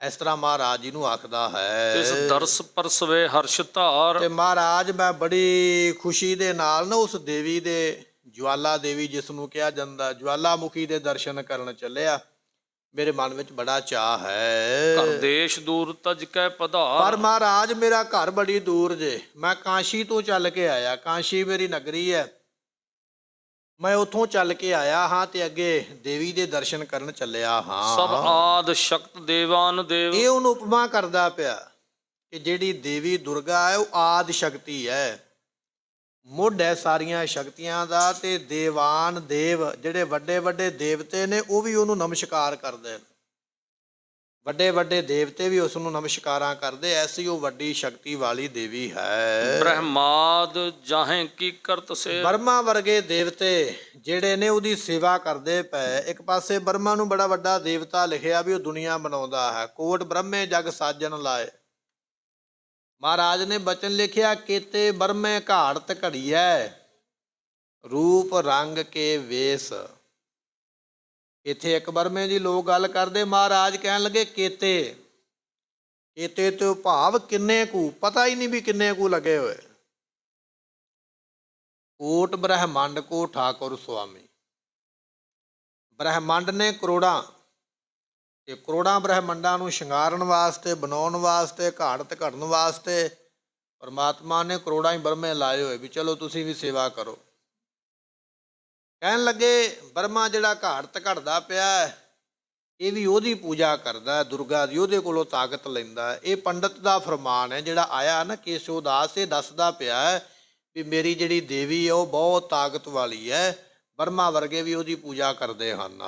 ਇਸ ਤਰ੍ਹਾਂ ਮਹਾਰਾਜ ਜੀ ਨੂੰ ਆਖਦਾ ਹੈ, ਇਸ ਦਰਸ ਪਰਸਵੇ ਹਰਸ਼ ਧਾਰ। ਤੇ ਮਹਾਰਾਜ ਮੈਂ ਬੜੀ ਖੁਸ਼ੀ ਦੇ ਨਾਲ ਨਾ ਉਸ ਦੇਵੀ ਦੇ, ਜਵਾਲਾ ਦੇਵੀ ਜਿਸ ਨੂੰ ਕਿਹਾ ਜਾਂਦਾ, ਜਵਾਲਾਮੁਖੀ ਦੇ ਦਰਸ਼ਨ ਕਰਨ ਚੱਲਿਆ। ਮੇਰੇ ਮਨ ਵਿੱਚ ਬੜਾ ਚਾਅ ਹੈ। ਘਰ ਦੇਸ਼ ਦੂਰ ਤਜ ਕੈ ਪਧਾਰ। ਪਰ ਮਹਾਰਾਜ ਮੇਰਾ ਘਰ ਬੜੀ ਦੂਰ ਜੇ, ਮੈਂ ਕਾਸ਼ੀ ਤੋਂ ਚੱਲ ਕੇ ਆਇਆ। ਕਾਸ਼ੀ ਮੇਰੀ ਨਗਰੀ ਹੈ, ਮੈਂ ਉੱਥੋਂ ਚੱਲ ਕੇ ਆਇਆ ਹਾਂ ਤੇ ਅੱਗੇ ਦੇਵੀ ਦੇ ਦਰਸ਼ਨ ਕਰਨ ਚੱਲਿਆ ਹਾਂ। ਸਭ ਆਦ ਸ਼ਕਤ ਦੇਵਾਨ ਦੇਵ। ਇਹ ਉਹਨੂੰ ਉਪਮਾ ਕਰਦਾ ਪਿਆ ਕਿ ਜਿਹੜੀ ਦੇਵੀ ਦੁਰਗਾ ਹੈ ਉਹ ਆਦ ਸ਼ਕਤੀ ਹੈ, ਮੁੱਢ ਹੈ ਸਾਰੀਆਂ ਸ਼ਕਤੀਆਂ ਦਾ। ਤੇ ਦੇਵਾਨ ਦੇਵ ਜਿਹੜੇ ਵੱਡੇ ਵੱਡੇ ਦੇਵਤੇ ਨੇ ਉਹ ਵੀ ਉਹਨੂੰ ਨਮਸਕਾਰ ਕਰਦੇ ਨੇ। ਵੱਡੇ ਵੱਡੇ ਦੇਵਤੇ ਵੀ ਉਸ ਨੂੰ ਨਮਸਕਾਰਾਂ ਕਰਦੇ। ਐਸੀ ਉਹ ਵੱਡੀ ਸ਼ਕਤੀ ਵਾਲੀ ਦੇਵੀ ਹੈ। ਬ੍ਰਹਮਾਦ ਜਾਹੇ ਕੀ ਕਰਤ ਸੇ। ਬਰਮਾ ਵਰਗੇ ਦੇਵਤੇ ਜਿਹੜੇ ਨੇ ਉਹਦੀ ਸੇਵਾ ਕਰਦੇ ਪਏ। ਇੱਕ ਪਾਸੇ ਬਰਮਾ ਨੂੰ ਬੜਾ ਵੱਡਾ ਦੇਵਤਾ ਲਿਖਿਆ ਵੀ ਉਹ ਦੁਨੀਆ ਬਣਾਉਂਦਾ ਹੈ। ਕੋਟ ਬ੍ਰਹਮੇ ਜਗ ਸਾਜਣ ਲਾਏ। ਮਹਾਰਾਜ ਨੇ ਬਚਨ ਲਿਖਿਆ, ਕੀਤੇ ਬਰਮੇ ਘਾੜਤ ਘੜੀਐ, ਰੂਪ ਰੰਗ ਕੇ ਵੇਸ। ਇੱਥੇ ਇੱਕ ਬਰਮੇ ਦੀ ਲੋਕ ਗੱਲ ਕਰਦੇ, ਮਹਾਰਾਜ ਕਹਿਣ ਲੱਗੇ ਕੀਤੇ। ਕੀਤੇ ਤੋਂ ਭਾਵ ਕਿੰਨੇ ਕੁ, ਪਤਾ ਹੀ ਨਹੀਂ ਵੀ ਕਿੰਨੇ ਕੁ ਲੱਗੇ ਹੋਏ। ਕੋਟ ਬ੍ਰਹਮੰਡ ਕੋ ਠਾਕੁਰ ਸੁਆਮੀ। ਬ੍ਰਹਿਮੰਡ ਨੇ ਕਰੋੜਾਂ, ਤੇ ਕਰੋੜਾਂ ਬ੍ਰਹਿਮੰਡਾਂ ਨੂੰ ਸ਼ਿੰਗਾਰਨ ਵਾਸਤੇ, ਬਣਾਉਣ ਵਾਸਤੇ, ਘਾੜਤ ਘੜਨ ਵਾਸਤੇ ਪਰਮਾਤਮਾ ਨੇ ਕਰੋੜਾਂ ਹੀ ਬ੍ਰਹਮੇ ਲਾਏ ਹੋਏ ਵੀ ਚਲੋ ਤੁਸੀਂ ਵੀ ਸੇਵਾ ਕਰੋ। ਕਹਿਣ ਲੱਗੇ ਬ੍ਰਹਮਾ ਜਿਹੜਾ ਘਾੜਤ ਘੜਦਾ ਪਿਆ ਇਹ ਵੀ ਉਹਦੀ ਪੂਜਾ ਕਰਦਾ, ਦੁਰਗਾ ਦੀ, ਉਹਦੇ ਕੋਲੋਂ ਤਾਕਤ ਲੈਂਦਾ। ਇਹ ਪੰਡਤ ਦਾ ਫਰਮਾਨ ਹੈ ਜਿਹੜਾ ਆਇਆ ਨਾ ਕੇਸ਼ੋ ਦਾਸ, ਇਹ ਦੱਸਦਾ ਪਿਆ ਵੀ ਮੇਰੀ ਜਿਹੜੀ ਦੇਵੀ ਹੈ ਉਹ ਬਹੁਤ ਤਾਕਤ ਵਾਲੀ ਹੈ, ਬ੍ਰਹਮਾ ਵਰਗੇ ਵੀ ਉਹਦੀ ਪੂਜਾ ਕਰਦੇ ਹਨ।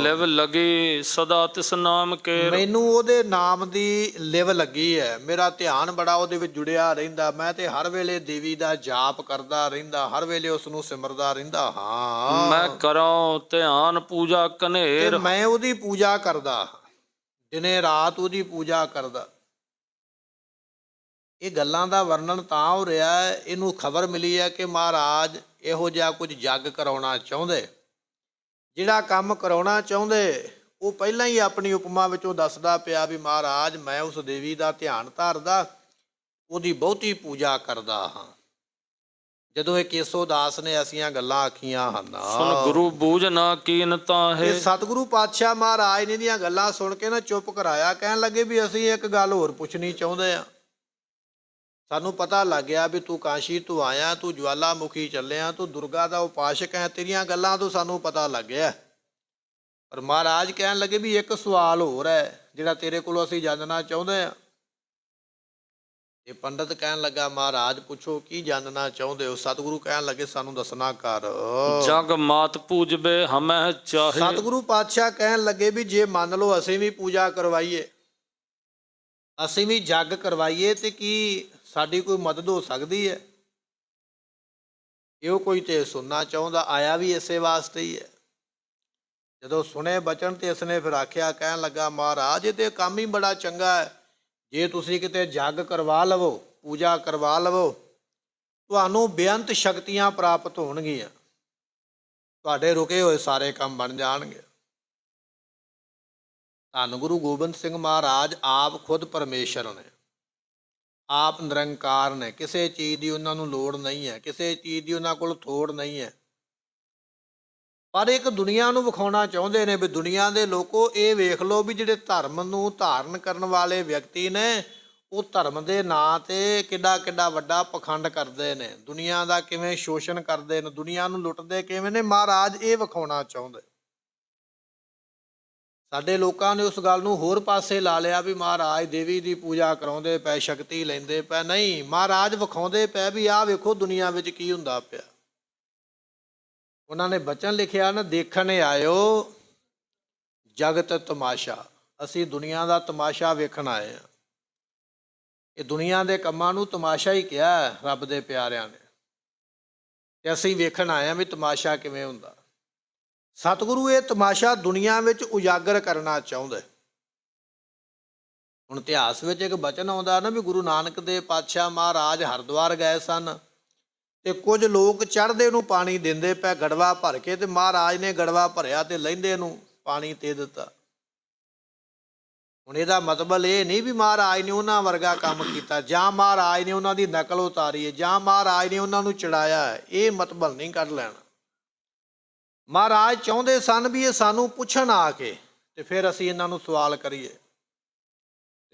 ਲਿਵ ਲਗੀ ਸਦਾ ਤਿਸ ਨਾਮ ਕੇ, ਮੈਨੂੰ ਉਹਦੇ ਨਾਮ ਦੀ ਲਿਵ ਲੱਗੀ ਹੈ, ਮੇਰਾ ਧਿਆਨ ਬੜਾ ਉਹਦੇ ਵਿੱਚ ਜੁੜਿਆ ਰਹਿੰਦਾ, ਮੈਂ ਤੇ ਹਰ ਵੇਲੇ ਦੇਵੀ ਦਾ ਜਾਪ ਕਰਦਾ ਰਹਿੰਦਾ, ਹਰ ਵੇਲੇ ਉਸ ਨੂੰ ਸਿਮਰਦਾ ਰਹਿੰਦਾ ਹਾਂ। ਮੈਂ ਕਰਾਂ ਧਿਆਨ ਪੂਜਾ ਤੇ ਕਨੇਰ, ਮੈਂ ਉਹਦੀ ਪੂਜਾ ਕਰਦਾ, ਦਿਨੇ ਰਾਤ ਉਹਦੀ ਪੂਜਾ ਕਰਦਾ। ਇਹ ਗੱਲਾਂ ਦਾ ਵਰਣਨ ਤਾਂ ਹੋ ਰਿਹਾ ਹੈ, ਇਹਨੂੰ ਖਬਰ ਮਿਲੀ ਹੈ ਕਿ ਮਹਾਰਾਜ ਇਹੋ ਜਿਹਾ ਕੁਝ ਜੱਗ ਕਰਾਉਣਾ ਚਾਹੁੰਦੇ। ਜਿਹੜਾ ਕੰਮ ਕਰਾਉਣਾ ਚਾਹੁੰਦੇ ਉਹ ਪਹਿਲਾਂ ਹੀ ਆਪਣੀ ਉਪਮਾ ਵਿੱਚੋਂ ਦੱਸਦਾ ਪਿਆ ਵੀ ਮਹਾਰਾਜ ਮੈਂ ਉਸ ਦੇਵੀ ਦਾ ਧਿਆਨ ਧਾਰਦਾ, ਉਹਦੀ ਬਹੁਤੀ ਪੂਜਾ ਕਰਦਾ ਹਾਂ। ਜਦੋਂ ਇਹ ਕੇਸੋ ਦਾਸ ਨੇ ਐਸੀਆਂ ਗੱਲਾਂ ਆਖੀਆਂ ਹਨ, ਸੁਨ ਗੁਰੂ ਬੂਝ ਨਾ ਕੀਨ ਤਾਹੇ, ਇਹ ਸਤਿਗੁਰੂ ਪਾਤਸ਼ਾਹ ਮਹਾਰਾਜ ਨੇ ਦੀਆਂ ਗੱਲਾਂ ਸੁਣ ਕੇ ਨਾ ਚੁੱਪ ਕਰਾਇਆ। ਕਹਿਣ ਲੱਗੇ ਵੀ ਅਸੀਂ ਇੱਕ ਗੱਲ ਹੋਰ ਪੁੱਛਣੀ ਚਾਹੁੰਦੇ ਹਾਂ। ਸਾਨੂੰ ਪਤਾ ਲੱਗ ਗਿਆ ਵੀ ਤੂੰ ਕਾਸ਼ੀ ਤੋਂ ਆਇਆ, ਤੂੰ ਜਵਾਲਾਮੁਖੀ ਚੱਲਿਆ, ਤੂੰ ਦੁਰਗਾ ਦਾ ਉਪਾਸ਼ਕ ਹੈ, ਤੇਰੀਆਂ ਗੱਲਾਂ ਤੋਂ ਸਾਨੂੰ ਪਤਾ ਲੱਗ ਗਿਆ। ਪਰ ਮਹਾਰਾਜ ਕਹਿਣ ਲੱਗੇ ਵੀ ਇੱਕ ਸਵਾਲ ਹੋਰ ਹੈ ਜਿਹੜਾ ਤੇਰੇ ਕੋਲੋਂ ਅਸੀਂ ਜਾਣਨਾ ਚਾਹੁੰਦੇ ਹਾਂ। ਇਹ ਪੰਡਤ ਕਹਿਣ ਲੱਗਾ ਮਹਾਰਾਜ ਪੁੱਛੋ ਕੀ ਜਾਣਨਾ ਚਾਹੁੰਦੇ ਹੋ। ਸਤਿਗੁਰੂ ਕਹਿਣ ਲੱਗੇ ਸਾਨੂੰ ਦੱਸਣਾ ਕਰ। ਜਗ ਮਾਤ ਪੂਜਬੇ ਹਮੈ ਚਾਹੇ, ਸਤਿਗੁਰੂ ਪਾਤਸ਼ਾਹ ਕਹਿਣ ਲੱਗੇ ਵੀ ਜੇ ਮੰਨ ਲਓ ਅਸੀਂ ਵੀ ਪੂਜਾ ਕਰਵਾਈਏ, ਅਸੀਂ ਵੀ ਜੱਗ ਕਰਵਾਈਏ ਤੇ ਕੀ ਸਾਡੀ ਕੋਈ ਮਦਦ ਹੋ ਸਕਦੀ ਹੈ? ਇਹੋ ਕੋਈ ਤੇ ਸੁਣਨਾ ਚਾਹੁੰਦਾ, ਆਇਆ ਵੀ ਇਸੇ ਵਾਸਤੇ ਹੀ ਹੈ। ਜਦੋਂ ਸੁਣੇ ਬਚਨ ਤੇ ਇਸਨੇ ਫਿਰ ਆਖਿਆ, ਕਹਿਣ ਲੱਗਾ ਮਹਾਰਾਜ ਇਹ ਤੇ ਕੰਮ ਹੀ ਬੜਾ ਚੰਗਾ ਹੈ, ਜੇ ਤੁਸੀਂ ਕਿਤੇ ਜੱਗ ਕਰਵਾ ਲਵੋ, ਪੂਜਾ ਕਰਵਾ ਲਵੋ, ਤੁਹਾਨੂੰ ਬੇਅੰਤ ਸ਼ਕਤੀਆਂ ਪ੍ਰਾਪਤ ਹੋਣਗੀਆਂ, ਤੁਹਾਡੇ ਰੁਕੇ ਹੋਏ ਸਾਰੇ ਕੰਮ ਬਣ ਜਾਣਗੇ। ਧੰਨ ਗੁਰੂ ਗੋਬਿੰਦ ਸਿੰਘ ਮਹਾਰਾਜ ਆਪ ਖੁਦ ਪਰਮੇਸ਼ਰ ਨੇ, ਆਪ ਨਿਰੰਕਾਰ ਨੇ, ਕਿਸੇ ਚੀਜ਼ ਦੀ ਉਹਨਾਂ ਨੂੰ ਲੋੜ ਨਹੀਂ ਹੈ, ਕਿਸੇ ਚੀਜ਼ ਦੀ ਉਹਨਾਂ ਕੋਲ ਥੋੜ ਨਹੀਂ ਹੈ। ਪਰ ਇੱਕ ਦੁਨੀਆ ਨੂੰ ਵਿਖਾਉਣਾ ਚਾਹੁੰਦੇ ਨੇ ਵੀ ਦੁਨੀਆ ਦੇ ਲੋਕੋ ਇਹ ਵੇਖ ਲਓ ਵੀ ਜਿਹੜੇ ਧਰਮ ਨੂੰ ਧਾਰਨ ਕਰਨ ਵਾਲੇ ਵਿਅਕਤੀ ਨੇ ਉਹ ਧਰਮ ਦੇ ਨਾਂ ਤੇ ਕਿੱਡਾ ਕਿੱਡਾ ਵੱਡਾ ਪਖੰਡ ਕਰਦੇ ਨੇ, ਦੁਨੀਆ ਦਾ ਕਿਵੇਂ ਸ਼ੋਸ਼ਣ ਕਰਦੇ ਨੇ, ਦੁਨੀਆ ਨੂੰ ਲੁੱਟਦੇ ਕਿਵੇਂ ਨੇ। ਮਹਾਰਾਜ ਇਹ ਵਿਖਾਉਣਾ ਚਾਹੁੰਦੇ। ਸਾਡੇ ਲੋਕਾਂ ਨੇ ਉਸ ਗੱਲ ਨੂੰ ਹੋਰ ਪਾਸੇ ਲਾ ਲਿਆ ਵੀ ਮਹਾਰਾਜ ਦੇਵੀ ਦੀ ਪੂਜਾ ਕਰਾਉਂਦੇ ਪਏ, ਸ਼ਕਤੀ ਲੈਂਦੇ ਪਏ। ਨਹੀਂ, ਮਹਾਰਾਜ ਵਿਖਾਉਂਦੇ ਪਏ ਵੀ ਆਹ ਵੇਖੋ ਦੁਨੀਆ ਵਿੱਚ ਕੀ ਹੁੰਦਾ ਪਿਆ। ਉਹਨਾਂ ਨੇ ਬਚਨ ਲਿਖਿਆ ਨਾ, ਦੇਖਣ ਆਇਓ ਜਗਤ ਤਮਾਸ਼ਾ, ਅਸੀਂ ਦੁਨੀਆ ਦਾ ਤਮਾਸ਼ਾ ਵੇਖਣ ਆਏ ਹਾਂ। ਇਹ ਦੁਨੀਆ ਦੇ ਕੰਮਾਂ ਨੂੰ ਤਮਾਸ਼ਾ ਹੀ ਕਿਹਾ ਰੱਬ ਦੇ ਪਿਆਰਿਆਂ ਨੇ, ਤੇ ਅਸੀਂ ਵੇਖਣ ਆਏ ਹਾਂ ਵੀ ਤਮਾਸ਼ਾ ਕਿਵੇਂ ਹੁੰਦਾ। ਸਤਿਗੁਰੂ ਇਹ ਤਮਾਸ਼ਾ ਦੁਨੀਆ ਵਿੱਚ ਉਜਾਗਰ ਕਰਨਾ ਚਾਹੁੰਦੇ। ਹੁਣ ਇਤਿਹਾਸ ਵਿੱਚ ਇੱਕ ਬਚਨ ਆਉਂਦਾ ਨਾ ਵੀ ਗੁਰੂ ਨਾਨਕ ਦੇਵ ਪਾਤਸ਼ਾਹ ਮਹਾਰਾਜ ਹਰਿਦੁਆਰ ਗਏ ਸਨ ਤੇ ਕੁਝ ਲੋਕ ਚੜ੍ਹਦੇ ਨੂੰ ਪਾਣੀ ਦਿੰਦੇ ਪਏ ਗੜਵਾ ਭਰ ਕੇ, ਤੇ ਮਹਾਰਾਜ ਨੇ ਗੜਵਾ ਭਰਿਆ ਤੇ ਲਹਿੰਦੇ ਨੂੰ ਪਾਣੀ ਦੇ ਦਿੱਤਾ। ਹੁਣ ਇਹਦਾ ਮਤਲਬ ਇਹ ਨਹੀਂ ਵੀ ਮਹਾਰਾਜ ਨੇ ਉਹਨਾਂ ਵਰਗਾ ਕੰਮ ਕੀਤਾ, ਜਾਂ ਮਹਾਰਾਜ ਨੇ ਉਹਨਾਂ ਦੀ ਨਕਲ ਉਤਾਰੀ ਹੈ, ਜਾਂ ਮਹਾਰਾਜ ਨੇ ਉਹਨਾਂ ਨੂੰ ਚੜਾਇਆ ਹੈ। ਇਹ ਮਤਲਬ ਨਹੀਂ ਕੱਢ ਲੈਣਾ। ਮਹਾਰਾਜ ਚਾਹੁੰਦੇ ਸਨ ਵੀ ਇਹ ਸਾਨੂੰ ਪੁੱਛਣ ਆ ਕੇ ਤੇ ਫਿਰ ਅਸੀਂ ਇਹਨਾਂ ਨੂੰ ਸਵਾਲ ਕਰੀਏ।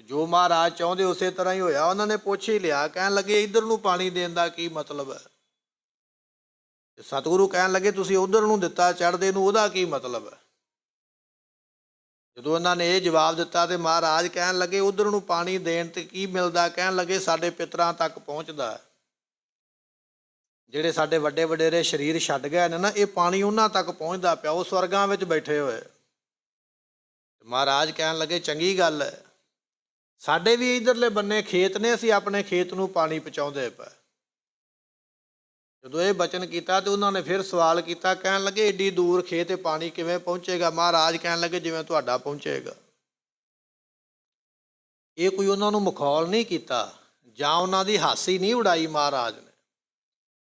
ਜੋ ਮਹਾਰਾਜ ਚਾਹੁੰਦੇ ਉਸੇ ਤਰ੍ਹਾਂ ਹੀ ਹੋਇਆ। ਉਹਨਾਂ ਨੇ ਪੁੱਛ ਹੀ ਲਿਆ, ਕਹਿਣ ਲੱਗੇ ਇੱਧਰ ਨੂੰ ਪਾਣੀ ਦੇਣ ਦਾ ਕੀ ਮਤਲਬ ਹੈ? ਸਤਿਗੁਰੂ ਕਹਿਣ ਲੱਗੇ ਤੁਸੀਂ ਉਧਰ ਨੂੰ ਦਿੱਤਾ ਚੜ੍ਹਦੇ ਨੂੰ, ਉਹਦਾ ਕੀ ਮਤਲਬ ਹੈ? ਜਦੋਂ ਉਹਨਾਂ ਨੇ ਇਹ ਜਵਾਬ ਦਿੱਤਾ ਤੇ ਮਹਾਰਾਜ ਕਹਿਣ ਲੱਗੇ ਉਧਰ ਨੂੰ ਪਾਣੀ ਦੇਣ ਤੇ ਕੀ ਮਿਲਦਾ? ਕਹਿਣ ਲੱਗੇ ਸਾਡੇ ਪਿਤਰਾਂ ਤੱਕ ਪਹੁੰਚਦਾ ਹੈ। ਜਿਹੜੇ ਸਾਡੇ ਵੱਡੇ ਵਡੇਰੇ ਸਰੀਰ ਛੱਡ ਗਏ ਨੇ ਨਾ, ਇਹ ਪਾਣੀ ਉਹਨਾਂ ਤੱਕ ਪਹੁੰਚਦਾ ਪਿਆ, ਉਹ ਸਵਰਗਾਂ ਵਿੱਚ ਬੈਠੇ ਹੋਏ। ਮਹਾਰਾਜ ਕਹਿਣ ਲੱਗੇ ਚੰਗੀ ਗੱਲ ਹੈ, ਸਾਡੇ ਵੀ ਇੱਧਰਲੇ ਬੰਨੇ ਖੇਤ ਨੇ, ਅਸੀਂ ਆਪਣੇ ਖੇਤ ਨੂੰ ਪਾਣੀ ਪਹੁੰਚਾਉਂਦੇ ਪਏ। ਜਦੋਂ ਇਹ ਬਚਨ ਕੀਤਾ ਤੇ ਉਹਨਾਂ ਨੇ ਫਿਰ ਸਵਾਲ ਕੀਤਾ, ਕਹਿਣ ਲੱਗੇ ਏਡੀ ਦੂਰ ਖੇਤ ਤੇ ਪਾਣੀ ਕਿਵੇਂ ਪਹੁੰਚੇਗਾ? ਮਹਾਰਾਜ ਕਹਿਣ ਲੱਗੇ ਜਿਵੇਂ ਤੁਹਾਡਾ ਪਹੁੰਚੇਗਾ। ਇਹ ਕੋਈ ਉਹਨਾਂ ਨੂੰ ਮਖੌਲ ਨਹੀਂ ਕੀਤਾ ਜਾਂ ਉਹਨਾਂ ਦੀ ਹਾਸੀ ਨਹੀਂ ਉਡਾਈ। ਮਹਾਰਾਜ ਨੇ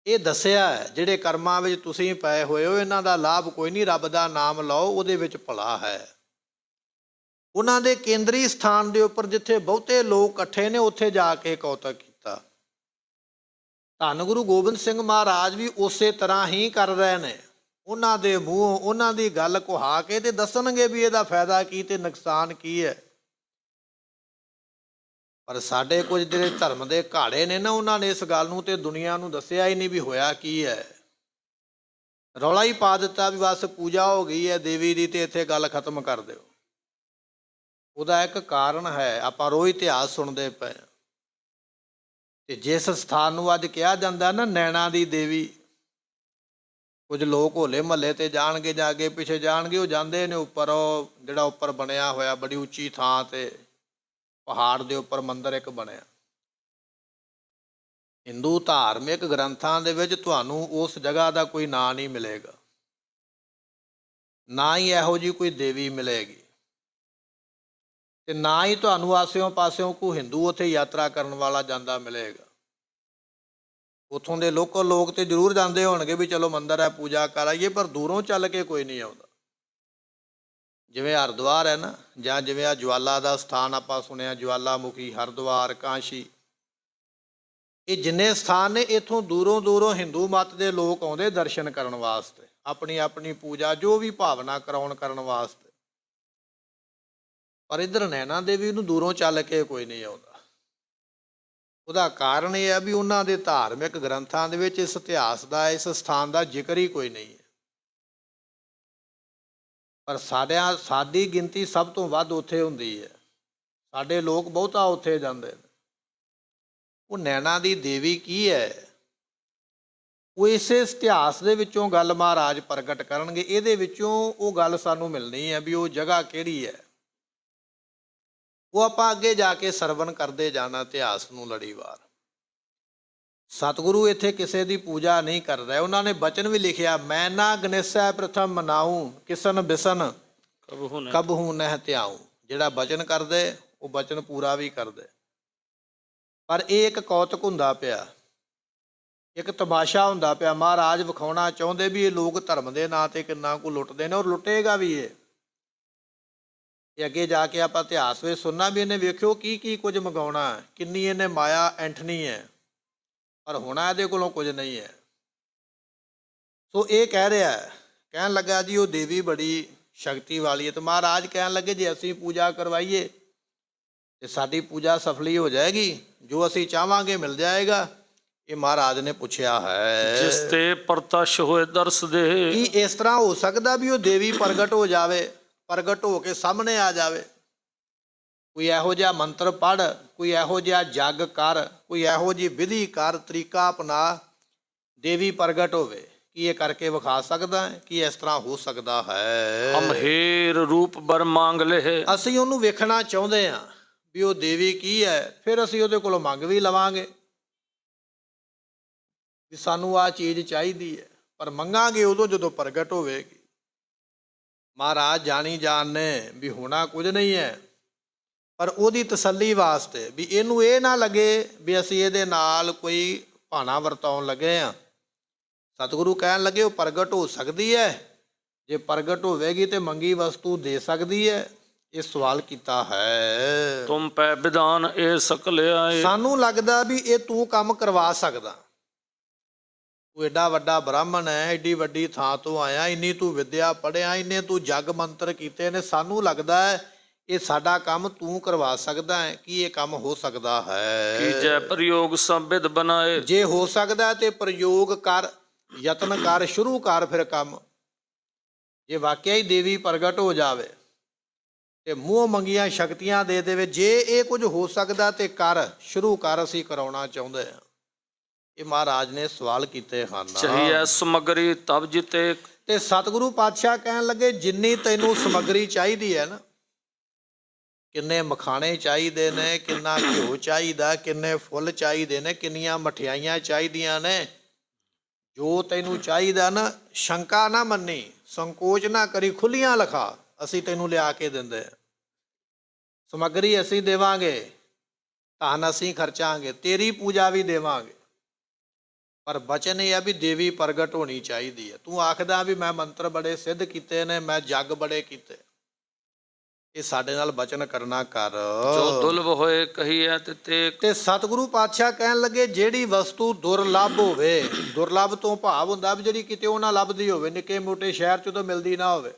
ਇਹ ਦੱਸਿਆ ਜਿਹੜੇ ਕਰਮਾਂ ਵਿੱਚ ਤੁਸੀਂ ਪਏ ਹੋਏ ਹੋ ਇਹਨਾਂ ਦਾ ਲਾਭ ਕੋਈ ਨਹੀਂ, ਰੱਬ ਦਾ ਨਾਮ ਲਓ, ਉਹਦੇ ਵਿੱਚ ਭਲਾ ਹੈ। ਉਹਨਾਂ ਦੇ ਕੇਂਦਰੀ ਸਥਾਨ ਦੇ ਉੱਪਰ ਜਿੱਥੇ ਬਹੁਤੇ ਲੋਕ ਇਕੱਠੇ ਨੇ ਉੱਥੇ ਜਾ ਕੇ ਕੌਤਕ ਕੀਤਾ। ਧੰਨ ਗੁਰੂ ਗੋਬਿੰਦ ਸਿੰਘ ਮਹਾਰਾਜ ਵੀ ਉਸੇ ਤਰ੍ਹਾਂ ਹੀ ਕਰ ਰਹੇ ਨੇ। ਉਹਨਾਂ ਦੇ ਮੂੰਹੋਂ ਉਹਨਾਂ ਦੀ ਗੱਲ ਕੁਹਾ ਕੇ ਤੇ ਦੱਸਣਗੇ ਵੀ ਇਹਦਾ ਫਾਇਦਾ ਕੀ ਤੇ ਨੁਕਸਾਨ ਕੀ ਹੈ। ਪਰ ਸਾਡੇ ਕੁਝ ਜਿਹੜੇ ਧਰਮ ਦੇ ਘਾੜੇ ਨੇ ਨਾ, ਉਹਨਾਂ ਨੇ ਇਸ ਗੱਲ ਨੂੰ ਤੇ ਦੁਨੀਆ ਨੂੰ ਦੱਸਿਆ ਹੀ ਨਹੀਂ ਵੀ ਹੋਇਆ ਕੀ ਹੈ। ਰੌਲਾ ਹੀ ਪਾ ਦਿੱਤਾ ਵੀ ਬਸ ਪੂਜਾ ਹੋ ਗਈ ਹੈ ਦੇਵੀ ਦੀ ਤੇ ਇੱਥੇ ਗੱਲ ਖਤਮ ਕਰ ਦਿਓ। ਉਹਦਾ ਇੱਕ ਕਾਰਨ ਹੈ, ਆਪਾਂ ਰੋਜ਼ ਇਤਿਹਾਸ ਸੁਣਦੇ ਪਏ ਹਾਂ। ਤੇ ਜਿਸ ਸਥਾਨ ਨੂੰ ਅੱਜ ਕਿਹਾ ਜਾਂਦਾ ਨਾ ਨੈਣਾ ਦੀ ਦੇਵੀ, ਕੁਝ ਲੋਕ ਹੋਲੇ ਮਹੱਲੇ ਤੇ ਜਾਣਗੇ ਜਾਂ ਅੱਗੇ ਪਿੱਛੇ ਜਾਣਗੇ, ਉਹ ਜਾਂਦੇ ਨੇ ਉੱਪਰ, ਉਹ ਜਿਹੜਾ ਉੱਪਰ ਬਣਿਆ ਹੋਇਆ ਬੜੀ ਉੱਚੀ ਥਾਂ ਤੇ ਪਹਾੜ ਦੇ ਉੱਪਰ ਮੰਦਿਰ ਇੱਕ ਬਣਿਆ। ਹਿੰਦੂ ਧਾਰਮਿਕ ਗ੍ਰੰਥਾਂ ਦੇ ਵਿੱਚ ਤੁਹਾਨੂੰ ਉਸ ਜਗ੍ਹਾ ਦਾ ਕੋਈ ਨਾਂ ਨਹੀਂ ਮਿਲੇਗਾ, ਨਾ ਹੀ ਇਹੋ ਜਿਹੀ ਕੋਈ ਦੇਵੀ ਮਿਲੇਗੀ, ਤੇ ਨਾ ਹੀ ਤੁਹਾਨੂੰ ਆਸਿਓਂ ਪਾਸਿਓਂ ਕੋਈ ਹਿੰਦੂ ਉੱਥੇ ਯਾਤਰਾ ਕਰਨ ਵਾਲਾ ਜਾਂਦਾ ਮਿਲੇਗਾ। ਉੱਥੋਂ ਦੇ ਲੋਕਲ ਲੋਕ ਤੇ ਜ਼ਰੂਰ ਜਾਂਦੇ ਹੋਣਗੇ ਵੀ ਚਲੋ ਮੰਦਿਰ ਹੈ ਪੂਜਾ ਕਰ ਆਈਏ, ਪਰ ਦੂਰੋਂ ਚੱਲ ਕੇ ਕੋਈ ਨਹੀਂ ਆਉਂਦਾ। ਜਿਵੇਂ ਹਰਿਦੁਆਰ ਹੈ ਨਾ, ਜਾਂ ਜਿਵੇਂ ਆ ਜਵਾਲਾ ਦਾ ਸਥਾਨ ਆਪਾਂ ਸੁਣਿਆ, ਜਵਾਲਾਮੁਖੀ, ਹਰਿਦੁਆਰ, ਕਾਂਸ਼ੀ, ਇਹ ਜਿੰਨੇ ਸਥਾਨ ਨੇ ਇੱਥੋਂ ਦੂਰੋਂ ਦੂਰੋਂ ਹਿੰਦੂ ਮਤ ਦੇ ਲੋਕ ਆਉਂਦੇ ਦਰਸ਼ਨ ਕਰਨ ਵਾਸਤੇ, ਆਪਣੀ ਆਪਣੀ ਪੂਜਾ ਜੋ ਵੀ ਭਾਵਨਾ ਕਰਾਉਣ ਕਰਨ ਵਾਸਤੇ। ਪਰ ਇੱਧਰ ਨੈਣਾ ਦੇਵੀ ਨੂੰ ਦੂਰੋਂ ਚੱਲ ਕੇ ਕੋਈ ਨਹੀਂ ਆਉਂਦਾ। ਉਹਦਾ ਕਾਰਨ ਇਹ ਹੈ ਵੀ ਉਹਨਾਂ ਦੇ ਧਾਰਮਿਕ ਗ੍ਰੰਥਾਂ ਦੇ ਵਿੱਚ ਇਸ ਇਤਿਹਾਸ ਦਾ, ਇਸ ਸਥਾਨ ਦਾ ਜ਼ਿਕਰ ਹੀ ਕੋਈ ਨਹੀਂ ਹੈ। ਪਰ ਸਾਡੀ ਗਿਣਤੀ ਸਭ ਤੋਂ ਵੱਧ ਉੱਥੇ ਹੁੰਦੀ ਹੈ, ਸਾਡੇ ਲੋਕ ਬਹੁਤਾ ਉੱਥੇ ਜਾਂਦੇ ਨੇ। ਉਹ ਨੈਣਾ ਦੀ ਦੇਵੀ ਕੀ ਹੈ, ਉਹ ਇਸੇ ਇਤਿਹਾਸ ਦੇ ਵਿੱਚੋਂ ਗੱਲ ਮਹਾਰਾਜ ਪ੍ਰਗਟ ਕਰਨਗੇ। ਇਹਦੇ ਵਿੱਚੋਂ ਉਹ ਗੱਲ ਸਾਨੂੰ ਮਿਲਣੀ ਹੈ ਵੀ ਉਹ ਜਗ੍ਹਾ ਕਿਹੜੀ ਹੈ। ਉਹ ਆਪਾਂ ਅੱਗੇ ਜਾ ਕੇ ਸਰਵਣ ਕਰਦੇ ਜਾਣਾ ਇਤਿਹਾਸ ਨੂੰ ਲੜੀਵਾਰ। ਸਤਿਗੁਰੂ ਇੱਥੇ ਕਿਸੇ ਦੀ ਪੂਜਾ ਨਹੀਂ ਕਰ ਰਹੇ। ਉਹਨਾਂ ਨੇ ਬਚਨ ਵੀ ਲਿਖਿਆ, ਮੈਂ ਨਾ ਗਨੇਸੈ ਪ੍ਰਥਮ ਮਨਾਊ, ਕਿਸਨ ਬਿਸਨ ਕਬਹੂ ਨਹਿ ਧਿਆਊ। ਜਿਹੜਾ ਬਚਨ ਕਰਦੇ ਉਹ ਬਚਨ ਪੂਰਾ ਵੀ ਕਰਦੇ। ਪਰ ਇਹ ਇੱਕ ਕੌਤਕ ਹੁੰਦਾ ਪਿਆ, ਇੱਕ ਤਮਾਸ਼ਾ ਹੁੰਦਾ ਪਿਆ। ਮਹਾਰਾਜ ਵਿਖਾਉਣਾ ਚਾਹੁੰਦੇ ਵੀ ਇਹ ਲੋਕ ਧਰਮ ਦੇ ਨਾਂ ਤੇ ਕਿੰਨਾ ਕੁ ਲੁੱਟਦੇ ਨੇ, ਔਰ ਲੁੱਟੇਗਾ ਵੀ ਇਹ ਅੱਗੇ ਜਾ ਕੇ ਆਪਾਂ ਇਤਿਹਾਸ ਵਿੱਚ ਸੁਣਨਾ ਵੀ ਇਹਨੇ ਵੇਖਿਓ ਕੀ ਕੀ ਕੁਝ ਮੰਗਾਉਣਾ, ਕਿੰਨੀ ਇਹਨੇ ਮਾਇਆ ਐਂਠਣੀ ਹੈ, ਪਰ ਹੋਣਾ ਇਹਦੇ ਕੋਲੋਂ ਕੁਝ ਨਹੀਂ ਹੈ। ਸੋ ਇਹ ਕਹਿ ਰਿਹਾ, ਕਹਿਣ ਲੱਗਾ ਜੀ ਉਹ ਦੇਵੀ ਬੜੀ ਸ਼ਕਤੀ ਵਾਲੀ ਹੈ। ਤੇ ਮਹਾਰਾਜ ਕਹਿਣ ਲੱਗੇ ਜੇ ਅਸੀਂ ਪੂਜਾ ਕਰਵਾਈਏ ਤੇ ਸਾਡੀ ਪੂਜਾ ਸਫਲੀ ਹੋ ਜਾਏਗੀ, ਜੋ ਅਸੀਂ ਚਾਹਾਂਗੇ ਮਿਲ ਜਾਏਗਾ। ਇਹ ਮਹਾਰਾਜ ਨੇ ਪੁੱਛਿਆ ਹੈ, ਜਿਸ ਤੇ ਪ੍ਰਤੱਖ ਹੋਏ ਦਰਸ ਦੇ। ਕੀ ਇਸ ਤਰ੍ਹਾਂ ਹੋ ਸਕਦਾ ਵੀ ਉਹ ਦੇਵੀ ਪ੍ਰਗਟ ਹੋ ਜਾਵੇ, ਪ੍ਰਗਟ ਹੋ ਕੇ ਸਾਹਮਣੇ ਆ ਜਾਵੇ? ਕੋਈ ਇਹੋ ਜਿਹਾ ਮੰਤਰ ਪੜ੍ਹ, ਕੋਈ ਇਹੋ ਜਿਹਾ ਜੱਗ ਕਰ, ਕੋਈ ਇਹੋ ਜਿਹੀ ਵਿਧੀ ਕਰ, ਤਰੀਕਾ ਅਪਣਾ, ਦੇਵੀ ਪ੍ਰਗਟ ਹੋਵੇ। ਕੀ ਇਹ ਕਰਕੇ ਵਿਖਾ ਸਕਦਾ ਹੈ? ਕੀ ਇਸ ਤਰ੍ਹਾਂ ਹੋ ਸਕਦਾ ਹੈ? ਅਮਹੇਰ ਰੂਪ ਬਰ ਮੰਗ ਲਏ। ਅਸੀਂ ਉਹਨੂੰ ਵੇਖਣਾ ਚਾਹੁੰਦੇ ਹਾਂ ਵੀ ਉਹ ਦੇਵੀ ਕੀ ਹੈ, ਫਿਰ ਅਸੀਂ ਉਹਦੇ ਕੋਲੋਂ ਮੰਗ ਵੀ ਲਵਾਂਗੇ ਵੀ ਸਾਨੂੰ ਆਹ ਚੀਜ਼ ਚਾਹੀਦੀ ਹੈ, ਪਰ ਮੰਗਾਂਗੇ ਉਦੋਂ ਜਦੋਂ ਪ੍ਰਗਟ ਹੋਵੇਗੀ। ਮਹਾਰਾਜ ਜਾਣੀ ਜਾਣ ਨੇ ਵੀ ਹੋਣਾ ਕੁਝ ਨਹੀਂ ਹੈ, ਪਰ ਉਹਦੀ ਤਸੱਲੀ ਵਾਸਤੇ ਵੀ ਇਹਨੂੰ ਇਹ ਨਾ ਲੱਗੇ ਵੀ ਅਸੀਂ ਇਹਦੇ ਨਾਲ ਕੋਈ ਭਾਣਾ ਵਰਤਾਉਣ ਲੱਗੇ ਹਾਂ। ਸਤਿਗੁਰੂ ਕਹਿਣ ਲੱਗੇ ਉਹ ਪ੍ਰਗਟ ਹੋ ਸਕਦੀ ਹੈ, ਜੇ ਪ੍ਰਗਟ ਹੋਵੇਗੀ ਤੇ ਮੰਗੀ ਵਸਤੂ ਦੇ ਸਕਦੀ ਹੈ। ਇਹ ਸਵਾਲ ਕੀਤਾ ਹੈ। ਤੁਮ ਪੈ ਵਿਧਾਨ ਇਹ ਸਕਲ ਆਏ। ਸਾਨੂੰ ਲੱਗਦਾ ਵੀ ਇਹ ਤੂੰ ਕੰਮ ਕਰਵਾ ਸਕਦਾ, ਤੂੰ ਐਡਾ ਵੱਡਾ ਬ੍ਰਾਹਮਣ ਹੈ, ਐਡੀ ਵੱਡੀ ਥਾਂ ਤੋਂ ਆਇਆ, ਇੰਨੀ ਤੂੰ ਵਿਦਿਆ ਪੜ੍ਹਿਆ, ਇੰਨੇ ਤੂੰ ਜਗ ਮੰਤਰ ਕੀਤੇ ਨੇ, ਸਾਨੂੰ ਲੱਗਦਾ ਹੈ ਇਹ ਸਾਡਾ ਕੰਮ ਤੂੰ ਕਰਵਾ ਸਕਦਾ ਹੈ। ਕੀ ਇਹ ਕੰਮ ਹੋ ਸਕਦਾ ਹੈ? ਕੀ ਜੈ ਪ੍ਰਯੋਗ ਸੰਬਿਧ ਬਣਾਏ। ਜੇ ਹੋ ਸਕਦਾ ਤੇ ਪ੍ਰਯੋਗ ਕਰ, ਯਤਨ ਕਰ, ਸ਼ੁਰੂ ਕਰ ਫਿਰ ਕੰਮ। ਜੇ ਵਾਕਿਆ ਹੀ ਦੇਵੀ ਪ੍ਰਗਟ ਹੋ ਜਾਵੇ ਤੇ ਮੂੰਹ ਮੰਗੀਆਂ ਸ਼ਕਤੀਆਂ ਦੇ ਦੇਵੇ, ਜੇ ਇਹ ਕੁਝ ਹੋ ਸਕਦਾ ਤੇ ਕਰ, ਸ਼ੁਰੂ ਕਰ, ਅਸੀਂ ਕਰਾਉਣਾ ਚਾਹੁੰਦੇ ਹਾਂ। ਇਹ ਮਹਾਰਾਜ ਨੇ ਸਵਾਲ ਕੀਤੇ ਹਨ। ਚਾਹੀਏ ਸਮਗਰੀ ਤਬ ਜਿਤੇ। ਤੇ ਸਤਿਗੁਰੂ ਪਾਤਸ਼ਾਹ ਕਹਿਣ ਲੱਗੇ ਜਿੰਨੀ ਤੈਨੂੰ ਸਮੱਗਰੀ ਚਾਹੀਦੀ ਹੈ ਨਾ, ਕਿੰਨੇ ਮਖਾਣੇ ਚਾਹੀਦੇ ਨੇ, ਕਿੰਨਾ ਘਿਓ ਚਾਹੀਦਾ, ਕਿੰਨੇ ਫੁੱਲ ਚਾਹੀਦੇ ਨੇ, ਕਿੰਨੀਆਂ ਮਠਿਆਈਆਂ ਚਾਹੀਦੀਆਂ ਨੇ, ਜੋ ਤੈਨੂੰ ਚਾਹੀਦਾ ਨਾ, ਸ਼ੰਕਾ ਨਾ ਮੰਨੀ, ਸੰਕੋਚ ਨਾ ਕਰੀ, ਖੁੱਲੀਆਂ ਲਿਖਾ, ਅਸੀਂ ਤੈਨੂੰ ਲਿਆ ਕੇ ਦਿੰਦੇ ਹਾਂ। ਸਮੱਗਰੀ ਅਸੀਂ ਦੇਵਾਂਗੇ, ਧਨ ਅਸੀਂ ਖਰਚਾਂਗੇ, ਤੇਰੀ ਪੂਜਾ ਵੀ ਦੇਵਾਂਗੇ, ਪਰ ਬਚਨ ਇਹ ਆ ਵੀ ਦੇਵੀ ਪ੍ਰਗਟ ਹੋਣੀ ਚਾਹੀਦੀ ਹੈ। ਤੂੰ ਆਖਦਾ ਵੀ ਮੈਂ ਮੰਤਰ ਬੜੇ ਸਿੱਧ ਕੀਤੇ ਨੇ, ਮੈਂ ਜੱਗ ਬੜੇ ਕੀਤੇ, ਇਹ ਸਾਡੇ ਨਾਲ ਬਚਨ ਕਰਨਾ ਕਰ। ਜੋ ਦੁਲਭ ਹੋਏ ਕਹੀਐ ਤਿਤੇ। ਤੇ ਸਤਿਗੁਰੂ ਪਾਤਸ਼ਾਹ ਕਹਿਣ ਲੱਗੇ ਜਿਹੜੀ ਵਸਤੂ ਦੁਰਲੱਭ ਹੋਵੇ, ਦੁਰਲੱਭ ਤੋਂ ਭਾਵ ਹੁੰਦਾ ਵੀ ਜਿਹੜੀ ਕਿਤੇ ਉਹ ਨਾ ਲੱਭਦੀ ਹੋਵੇ, ਨਿੱਕੇ ਮੋਟੇ ਸ਼ਹਿਰ 'ਚ ਤਾਂ ਮਿਲਦੀ ਨਾ ਹੋਵੇ।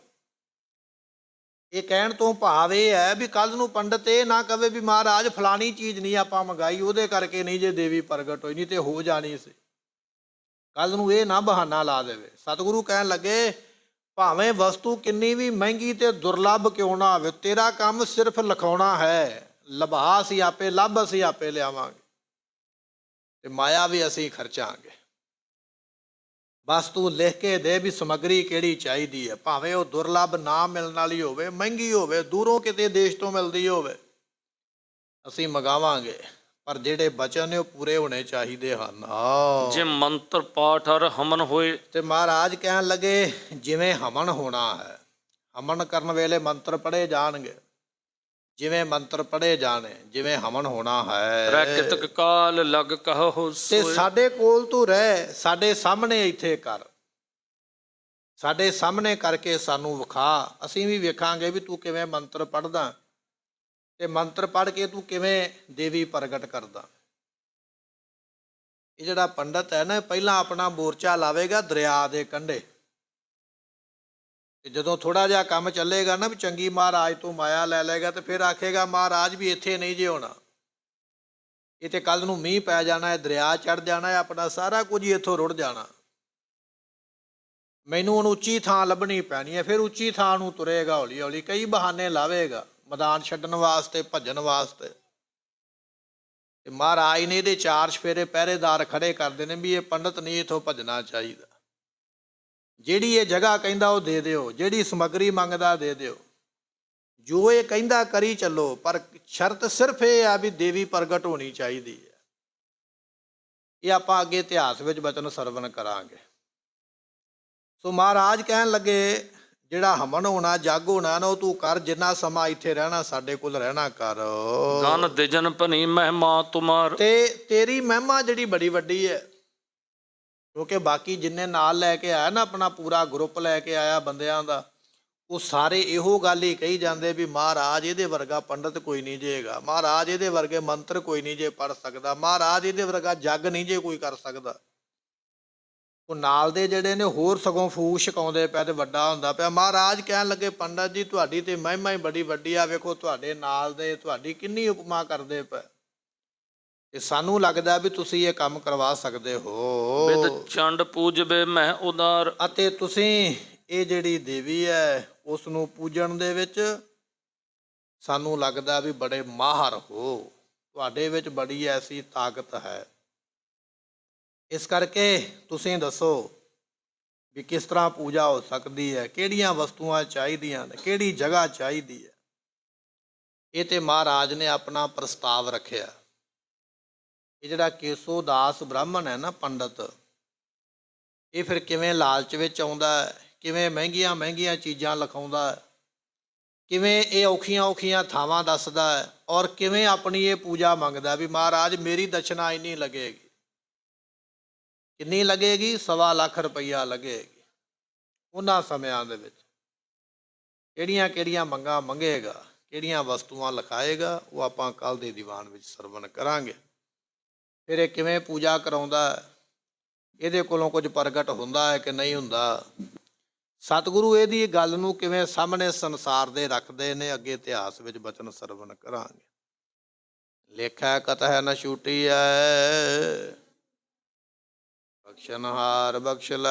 ਇਹ ਕਹਿਣ ਤੋਂ ਭਾਵ ਇਹ ਹੈ ਵੀ ਕੱਲ ਨੂੰ ਪੰਡਤ ਇਹ ਨਾ ਕਵੇ ਵੀ ਮਹਾਰਾਜ ਫਲਾਣੀ ਚੀਜ਼ ਨਹੀਂ ਆਪਾਂ ਮੰਗਾਈ, ਉਹਦੇ ਕਰਕੇ ਨਹੀਂ ਜੇ ਦੇਵੀ ਪ੍ਰਗਟ ਹੋਈ, ਨਹੀਂ ਤੇ ਹੋ ਜਾਣੀ ਸੀ। ਕੱਲ ਨੂੰ ਇਹ ਨਾ ਬਹਾਨਾ ਲਾ ਦੇਵੇ। ਸਤਿਗੁਰੂ ਕਹਿਣ ਲੱਗੇ ਭਾਵੇਂ ਵਸਤੂ ਕਿੰਨੀ ਵੀ ਮਹਿੰਗੀ ਤੇ ਦੁਰਲੱਭ ਕਿਉਂ ਨਾ ਹੋਵੇ, ਤੇਰਾ ਕੰਮ ਸਿਰਫ ਲਿਖਾਉਣਾ ਹੈ। ਲਭਾ ਅਸੀਂ ਆਪੇ, ਲੱਭ ਅਸੀਂ ਆਪੇ ਲਿਆਵਾਂਗੇ ਤੇ ਮਾਇਆ ਵੀ ਅਸੀਂ ਖਰਚਾਂਗੇ। ਬਸ ਤੂੰ ਲਿਖ ਕੇ ਦੇ ਵੀ ਸਮੱਗਰੀ ਕਿਹੜੀ ਚਾਹੀਦੀ ਹੈ, ਭਾਵੇਂ ਉਹ ਦੁਰਲੱਭ ਨਾ ਮਿਲਣ ਵਾਲੀ ਹੋਵੇ, ਮਹਿੰਗੀ ਹੋਵੇ, ਦੂਰੋਂ ਕਿਤੇ ਦੇਸ਼ ਤੋਂ ਮਿਲਦੀ ਹੋਵੇ, ਅਸੀਂ ਮੰਗਾਵਾਂਗੇ। ਪਰ ਜਿਹੜੇ ਬਚਨ ਨੇ ਉਹ ਪੂਰੇ ਹੋਣੇ ਚਾਹੀਦੇ ਹਨ। ਜੇ ਮੰਤਰ ਪਾਠ ਹਰ ਹਮਨ ਹੋਏ। ਤੇ ਮਹਾਰਾਜ ਕਹਿਣ ਲੱਗੇ ਜਿਵੇਂ ਹਮਨ ਹੋਣਾ ਹੈ, ਹਮਨ ਕਰਨ ਵੇਲੇ ਮੰਤਰ ਪੜ੍ਹੇ ਜਾਣਗੇ, ਜਿਵੇਂ ਮੰਤਰ ਪੜ੍ਹੇ ਜਾਣੇ, ਜਿਵੇਂ ਹਮਨ ਹੋਣਾ ਹੈ। ਰਹਿ ਕਿਤਕ ਕਾਲ ਲਗ ਕਹੋ ਤੇ ਸੋਏ। ਸਾਡੇ ਕੋਲ ਤੂੰ ਰਹਿ, ਸਾਡੇ ਸਾਹਮਣੇ ਇੱਥੇ ਕਰ, ਸਾਡੇ ਸਾਹਮਣੇ ਕਰਕੇ ਸਾਨੂੰ ਵਿਖਾ, ਅਸੀਂ ਵੀ ਵੇਖਾਂਗੇ ਵੀ ਤੂੰ ਕਿਵੇਂ ਮੰਤਰ ਪੜ੍ਹਦਾ ਤੇ ਮੰਤਰ ਪੜ੍ਹ ਕੇ ਤੂੰ ਕਿਵੇਂ ਦੇਵੀ ਪ੍ਰਗਟ ਕਰਦਾ। ਇਹ ਜਿਹੜਾ ਪੰਡਤ ਹੈ ਨਾ, ਪਹਿਲਾਂ ਆਪਣਾ ਮੋਰਚਾ ਲਾਵੇਗਾ ਦਰਿਆ ਦੇ ਕੰਢੇ, ਤੇ ਜਦੋਂ ਥੋੜਾ ਜਿਹਾ ਕੰਮ ਚੱਲੇਗਾ ਨਾ ਵੀ ਚੰਗੀ ਮਹਾਰਾਜ ਤੋਂ ਮਾਇਆ ਲੈ ਲਏਗਾ, ਤੇ ਫਿਰ ਆਖੇਗਾ ਮਹਾਰਾਜ ਵੀ ਇੱਥੇ ਨਹੀਂ ਜੇ ਹੋਣਾ, ਇਹ ਤੇ ਕੱਲ ਨੂੰ ਮੀਂਹ ਪੈ ਜਾਣਾ ਹੈ, ਦਰਿਆ ਚੜ ਜਾਣਾ ਹੈ, ਆਪਣਾ ਸਾਰਾ ਕੁਝ ਹੀ ਇੱਥੋਂ ਰੁੜ ਜਾਣਾ, ਮੈਨੂੰ ਹੁਣ ਉੱਚੀ ਥਾਂ ਲੱਭਣੀ ਪੈਣੀ ਹੈ। ਫਿਰ ਉੱਚੀ ਥਾਂ ਨੂੰ ਤੁਰੇਗਾ, ਹੌਲੀ ਹੌਲੀ ਕਈ ਬਹਾਨੇ ਲਾਵੇਗਾ ਮੈਦਾਨ ਛੱਡਣ ਵਾਸਤੇ, ਭੱਜਣ ਵਾਸਤੇ। ਤੇ ਮਹਾਰਾਜ ਨੇ ਇਹਦੇ 4 ਚੁਫੇਰੇ ਪਹਿਰੇਦਾਰ ਖੜੇ ਕਰਦੇ ਨੇ ਵੀ ਇਹ ਪੰਡਤ ਨਹੀਂ ਇੱਥੋਂ ਭੱਜਣਾ ਚਾਹੀਦਾ। ਜਿਹੜੀ ਇਹ ਜਗ੍ਹਾ ਕਹਿੰਦਾ ਉਹ ਦੇ ਦਿਓ, ਜਿਹੜੀ ਸਮੱਗਰੀ ਮੰਗਦਾ ਦੇ ਦਿਓ, ਜੋ ਇਹ ਕਹਿੰਦਾ ਕਰੀ ਚੱਲੋ, ਪਰ ਸ਼ਰਤ ਸਿਰਫ ਇਹ ਆ ਵੀ ਦੇਵੀ ਪ੍ਰਗਟ ਹੋਣੀ ਚਾਹੀਦੀ ਹੈ। ਇਹ ਆਪਾਂ ਅੱਗੇ ਇਤਿਹਾਸ ਵਿੱਚ ਬਚਨ ਸਰਵਣ ਕਰਾਂਗੇ। ਸੋ ਮਹਾਰਾਜ ਕਹਿਣ ਲੱਗੇ ਜਿਹੜਾ ਹਮਨ ਹੋਣਾ, ਜਗ ਹੋਣਾ ਨਾ, ਉਹ ਤੂੰ ਕਰ, ਜਿੰਨਾ ਸਮਾਂ ਇੱਥੇ ਰਹਿਣਾ ਸਾਡੇ ਕੋਲ ਰਹਿਣਾ ਕਰ। ਗਨ ਦਿਜਨ ਭਨੀ ਮਹਿਮਾ ਤੁਮਾਰ। ਤੇ ਤੇਰੀ ਮਹਿਮਾ ਜਿਹੜੀ ਬੜੀ ਵੱਡੀ ਹੈ, ਕਿਉਂਕਿ ਬਾਕੀ ਜਿੰਨੇ ਨਾਲ ਲੈ ਕੇ ਆਇਆ ਨਾ, ਆਪਣਾ ਪੂਰਾ ਗਰੁੱਪ ਲੈ ਕੇ ਆਇਆ ਬੰਦਿਆਂ ਦਾ, ਉਹ ਸਾਰੇ ਇਹੋ ਗੱਲ ਹੀ ਕਹੀ ਜਾਂਦੇ ਵੀ ਮਹਾਰਾਜ ਇਹਦੇ ਵਰਗਾ ਪੰਡਤ ਕੋਈ ਨਹੀਂ ਜੇਗਾ, ਮਹਾਰਾਜ ਇਹਦੇ ਵਰਗੇ ਮੰਤਰ ਕੋਈ ਨਹੀਂ ਜੇ ਪੜ੍ਹ ਸਕਦਾ, ਮਹਾਰਾਜ ਇਹਦੇ ਵਰਗਾ ਜਗ ਨਹੀਂ ਜੇ ਕੋਈ ਕਰ ਸਕਦਾ। ਉਹ ਨਾਲ ਦੇ ਜਿਹੜੇ ਨੇ ਹੋਰ ਸਗੋਂ ਫੂਕ ਛਕਾਉਂਦੇ ਪਿਆ ਤੇ ਵੱਡਾ ਹੁੰਦਾ ਪਿਆ। ਮਹਾਰਾਜ ਕਹਿਣ ਲੱਗੇ ਪੰਡਤ ਜੀ ਤੁਹਾਡੀ ਤੇ ਮਹਿਮਾ ਹੀ ਬੜੀ ਵੱਡੀ ਆ, ਵੇਖੋ ਤੁਹਾਡੇ ਨਾਲ ਦੇ ਤੁਹਾਡੀ ਕਿੰਨੀ ਉਪਮਾ ਕਰਦੇ ਪਏ, ਤੇ ਸਾਨੂੰ ਲੱਗਦਾ ਵੀ ਤੁਸੀਂ ਇਹ ਕੰਮ ਕਰਵਾ ਸਕਦੇ ਹੋ। ਬਿਦ ਚੰਡ ਪੂਜਬੇ ਮਹਿ ਉਦਾਰ। ਅਤੇ ਤੁਸੀਂ ਇਹ ਜਿਹੜੀ ਦੇਵੀ ਹੈ ਉਸ ਨੂੰ ਪੂਜਣ ਦੇ ਵਿੱਚ ਸਾਨੂੰ ਲੱਗਦਾ ਵੀ ਬੜੇ ਮਾਹਰ ਹੋ, ਤੁਹਾਡੇ ਵਿੱਚ ਬੜੀ ਐਸੀ ਤਾਕਤ ਹੈ। ਇਸ ਕਰਕੇ ਤੁਸੀਂ ਦੱਸੋ ਵੀ ਕਿਸ ਤਰ੍ਹਾਂ ਪੂਜਾ ਹੋ ਸਕਦੀ ਹੈ, ਕਿਹੜੀਆਂ ਵਸਤੂਆਂ ਚਾਹੀਦੀਆਂ ਨੇ, ਕਿਹੜੀ ਜਗ੍ਹਾ ਚਾਹੀਦੀ ਹੈ। ਇਹ ਤੇ ਮਹਾਰਾਜ ਨੇ ਆਪਣਾ ਪ੍ਰਸਤਾਵ ਰੱਖਿਆ। ਇਹ ਜਿਹੜਾ ਕੇਸੋ ਦਾਸ ਬ੍ਰਾਹਮਣ ਹੈ ਨਾ ਪੰਡਤ, ਇਹ ਫਿਰ ਕਿਵੇਂ ਲਾਲਚ ਵਿੱਚ ਆਉਂਦਾ ਹੈ, ਕਿਵੇਂ ਮਹਿੰਗੀਆਂ ਮਹਿੰਗੀਆਂ ਚੀਜ਼ਾਂ ਲਿਖਾਉਂਦਾ ਹੈ, ਕਿਵੇਂ ਇਹ ਔਖੀਆਂ ਔਖੀਆਂ ਥਾਵਾਂ ਦੱਸਦਾ ਹੈ, ਔਰ ਕਿਵੇਂ ਆਪਣੀ ਇਹ ਪੂਜਾ ਮੰਗਦਾ ਵੀ ਮਹਾਰਾਜ ਮੇਰੀ ਦਸ਼ਨਾ ਇੰਨੀ ਲੱਗੇਗੀ। ਕਿੰਨੀ ਲੱਗੇਗੀ? 1.25 ਲੱਖ ਰੁਪਈਆ ਲੱਗੇਗੀ। ਉਹਨਾਂ ਸਮਿਆਂ ਦੇ ਵਿੱਚ ਕਿਹੜੀਆਂ ਕਿਹੜੀਆਂ ਮੰਗਾਂ ਮੰਗੇਗਾ, ਕਿਹੜੀਆਂ ਵਸਤੂਆਂ ਲਿਖਾਏਗਾ, ਉਹ ਆਪਾਂ ਕੱਲ੍ਹ ਦੇ ਦੀਵਾਨ ਵਿੱਚ ਸਰਵਣ ਕਰਾਂਗੇ। ਫਿਰ ਇਹ ਕਿਵੇਂ ਪੂਜਾ ਕਰਾਉਂਦਾ, ਇਹਦੇ ਕੋਲੋਂ ਕੁਝ ਪ੍ਰਗਟ ਹੁੰਦਾ ਹੈ ਕਿ ਨਹੀਂ ਹੁੰਦਾ, ਸਤਿਗੁਰੂ ਇਹਦੀ ਗੱਲ ਨੂੰ ਕਿਵੇਂ ਸਾਹਮਣੇ ਸੰਸਾਰ ਦੇ ਰੱਖਦੇ ਨੇ, ਅੱਗੇ ਇਤਿਹਾਸ ਵਿੱਚ ਬਚਨ ਸਰਵਣ ਕਰਾਂਗੇ। ਲੇਖਾ ਕਥਾ ਨ ਛੂਟੀਐ, ਬਖਸ਼ਨਹਾਰ ਬਖਸ਼ ਲੈ।